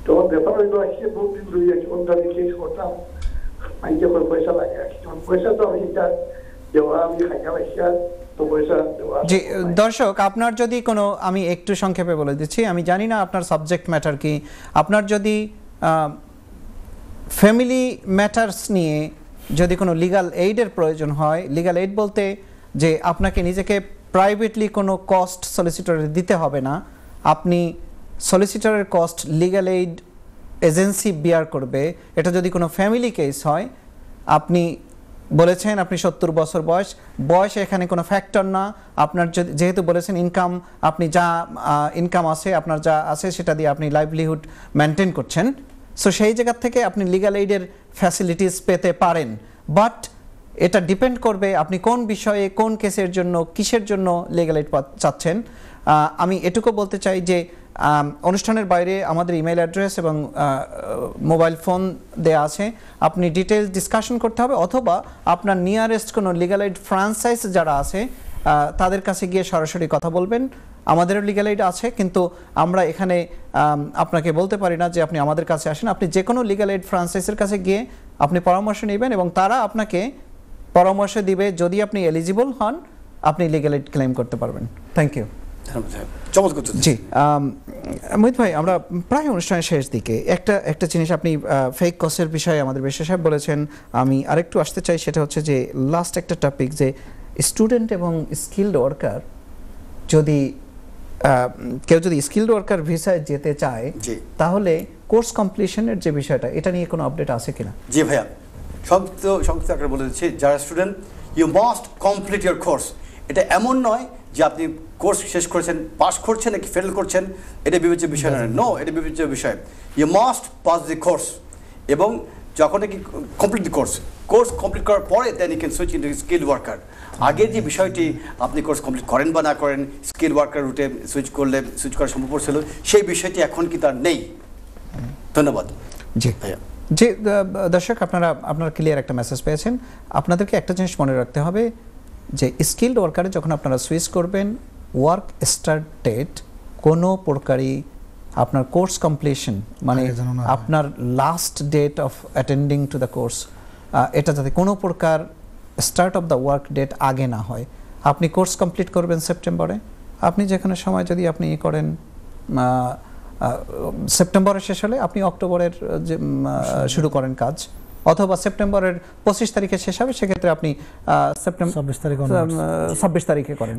তো ব্যাপার হইলো আসছে বহুত দিন ধরে আছে, অন্যান্য কেস করতাম, আমি যখন পয়সা লাগে আসছে, পয়সা তো আমি দেওয়া, আমি খাইতে পাইছি, তো পয়সা দেওয়া। জি দর্শক, আপনার যদি কোনো, আমি একটু সংক্ষেপে বলে দিচ্ছি, আমি জানি না আপনার সাবজেক্ট ম্যাটার কি। আপনার যদি ফ্যামিলি ম্যাটার্স নিয়ে যদি কোনো লিগ্যাল এইডের প্রয়োজন হয়, লিগ্যাল এইড বলতে যে আপনাকে নিজেকে প্রাইভেটলি কোনো কস্ট সলিসিটরে দিতে হবে না, আপনি সলিসিটরের কস্ট লিগ্যাল এইড এজেন্সি বিয়ার করবে। এটা যদি কোনো ফ্যামিলি কেস হয়, আপনি বলেছেন আপনি 70 বছর বয়স এখানে কোনো ফ্যাক্টর না। আপনার যেহেতু বলেছেন ইনকাম, আপনি যা ইনকাম আছে, আপনার যা আছে সেটা দিয়ে আপনি লাইভলিহুড মেনটেন করছেন, সো সেই জায়গা থেকে আপনি লিগ্যাল এইডের ফ্যাসিলিটিস পেতে পারেন। বাট এটা ডিপেন্ড করবে আপনি কোন বিষয়ে, কোন কেসের জন্য, কিসের জন্য লিগ্যাল এইড চাচ্ছেন। আমি এটুকু বলতে চাই যে অনুষ্ঠানের বাইরে আমাদের ইমেল অ্যাড্রেস এবং মোবাইল ফোন দেয়া আছে, আপনি ডিটেলস ডিসকাশন করতে হবে, অথবা আপনার নিয়ারেস্ট কোনো লিগ্যাল এইড ফ্রাঞ্চাইজ যারা আছে তাদের কাছে গিয়ে সরাসরি কথা বলবেন। আমাদেরও লিগ্যাল এইড আছে, কিন্তু আমরা এখানে আপনাকে বলতে পারি না যে আপনি আমাদের কাছে আসেন। আপনি যে কোনো লিগ্যাল এইড ফ্রাঞ্চাইজের কাছে গিয়ে আপনি পরামর্শ নেবেন এবং তারা আপনাকে পরামর্শ দিবে, যদি আপনি এলিজিবল হন আপনি লিগ্যাল এইড ক্লেম করতে পারবেন। Thank you. জি মোহিত ভাই, আমরা প্রায় অনুষ্ঠানের শেষ দিকে একটা জিনিস, আপনি ফেক কস্টের বিষয়ে আমাদের বিশেষ সাহেব বলেছেন, আমি আরেকটু আসতে চাই, সেটা হচ্ছে যে লাস্ট একটা টপিক, যে স্টুডেন্ট এবং স্কিলড ওয়ার্কার, যদি কেউ যদি স্কিলড ওয়ার্কার ভিসায় যেতে চায় তাহলে কোর্স কমপ্লিশনের যে বিষয়টা, এটা নিয়ে কোনো আপডেট আছে কিনা? জি ভাইয়া, সংক্ষিপ্ত আকারে বলে দিচ্ছি, যারা student, you must complete your course. এটা এমন নয় যে আপনি কোর্স শেষ করেছেন, পাস করছেন নাকি ফেল করছেন, এটা বিবেচ্য বিষয় নয়। নো, এটা বিবেচ্য বিষয়। You must pass the course, এবং যখন নাকি কমপ্লিট দি কোর্স কমপ্লিট করার পরে then you can switch into skill worker. আগের যে বিষয়টি আপনি কোর্স কমপ্লিট করেন বা না করেন, স্কিল ওয়ার্কার রুটে সুইচ করা সম্ভব ছিল, সেই বিষয়টি এখন কি তার নেই। ধন্যবাদ। জি ভাইয়া। যে দর্শক, আপনারা ক্লিয়ার একটা মেসেজ পেয়েছেন। আপনাদেরকে একটা জিনিস মনে রাখতে হবে যে স্কিলড ওয়ার্কারে যখন আপনারা সুইচ করবেন, ওয়ার্ক স্টার্ট ডেট কোনো প্রকারই আপনার কোর্স কমপ্লিশন, মানে আপনার last date of attending to the course, এটা যাতে কোনো প্রকার start of the work date আগে না হয়। আপনি কোর্স কমপ্লিট করবেন সেপ্টেম্বরে, আপনি যে কোনো সময় যদি আপনি করেন সেপ্টেম্বরের শেষ হলে আপনি অক্টোবরের শুরু করেন কাজ, অথবা সেপ্টেম্বরের 25 তারিখে শেষ হবে, সেক্ষেত্রে আপনি সেপ্টেম্বর 26 তারিখে করেন।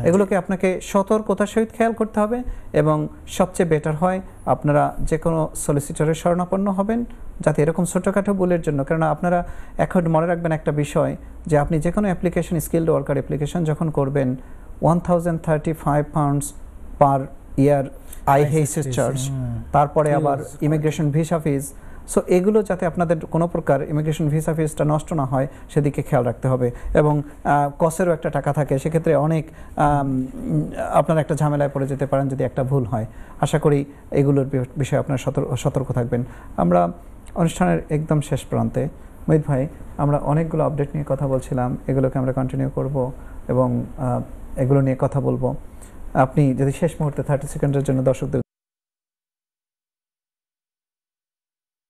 এগুলোকে আপনাকে সতর্কতার সহিত খেয়াল করতে হবে, এবং সবচেয়ে বেটার হয় আপনারা যে কোনো সলিসিটরের শরণাপন্ন হবেন, যাতে এরকম ছোটোখাটো ভুলের জন্য, কেননা আপনারা এখন মনে রাখবেন একটা বিষয়, যে আপনি যে কোনো অ্যাপ্লিকেশন, স্কিলড ওয়ার্কার অ্যাপ্লিকেশন যখন করবেন, 1035 pounds পার ইয়ার আইহেইসের চার্জ, তারপরে আবার ইমিগ্রেশন ভিসা ফিজ। সো এগুলো যাতে আপনাদের কোনো প্রকার ইমিগ্রেশন ভিসা ফিজটা নষ্ট না হয় সেদিকে খেয়াল রাখতে হবে, এবং কসেরও একটা টাকা থাকে, সেক্ষেত্রে অনেক আপনারা একটা ঝামেলায় পড়ে যেতে পারেন যদি একটা ভুল হয়। আশা করি এগুলোর বিষয়ে আপনারা সতর্ক থাকবেন। আমরা অনুষ্ঠানের একদম শেষ প্রান্তে, মোহিত ভাই, আমরা অনেকগুলো আপডেট নিয়ে কথা বলছিলাম, এগুলোকে আমরা কন্টিনিউ করব এবং এগুলো নিয়ে কথা বলবো। আপনি যদি শেষ মুহূর্তে 30 সেকেন্ডের জন্য দর্শকদের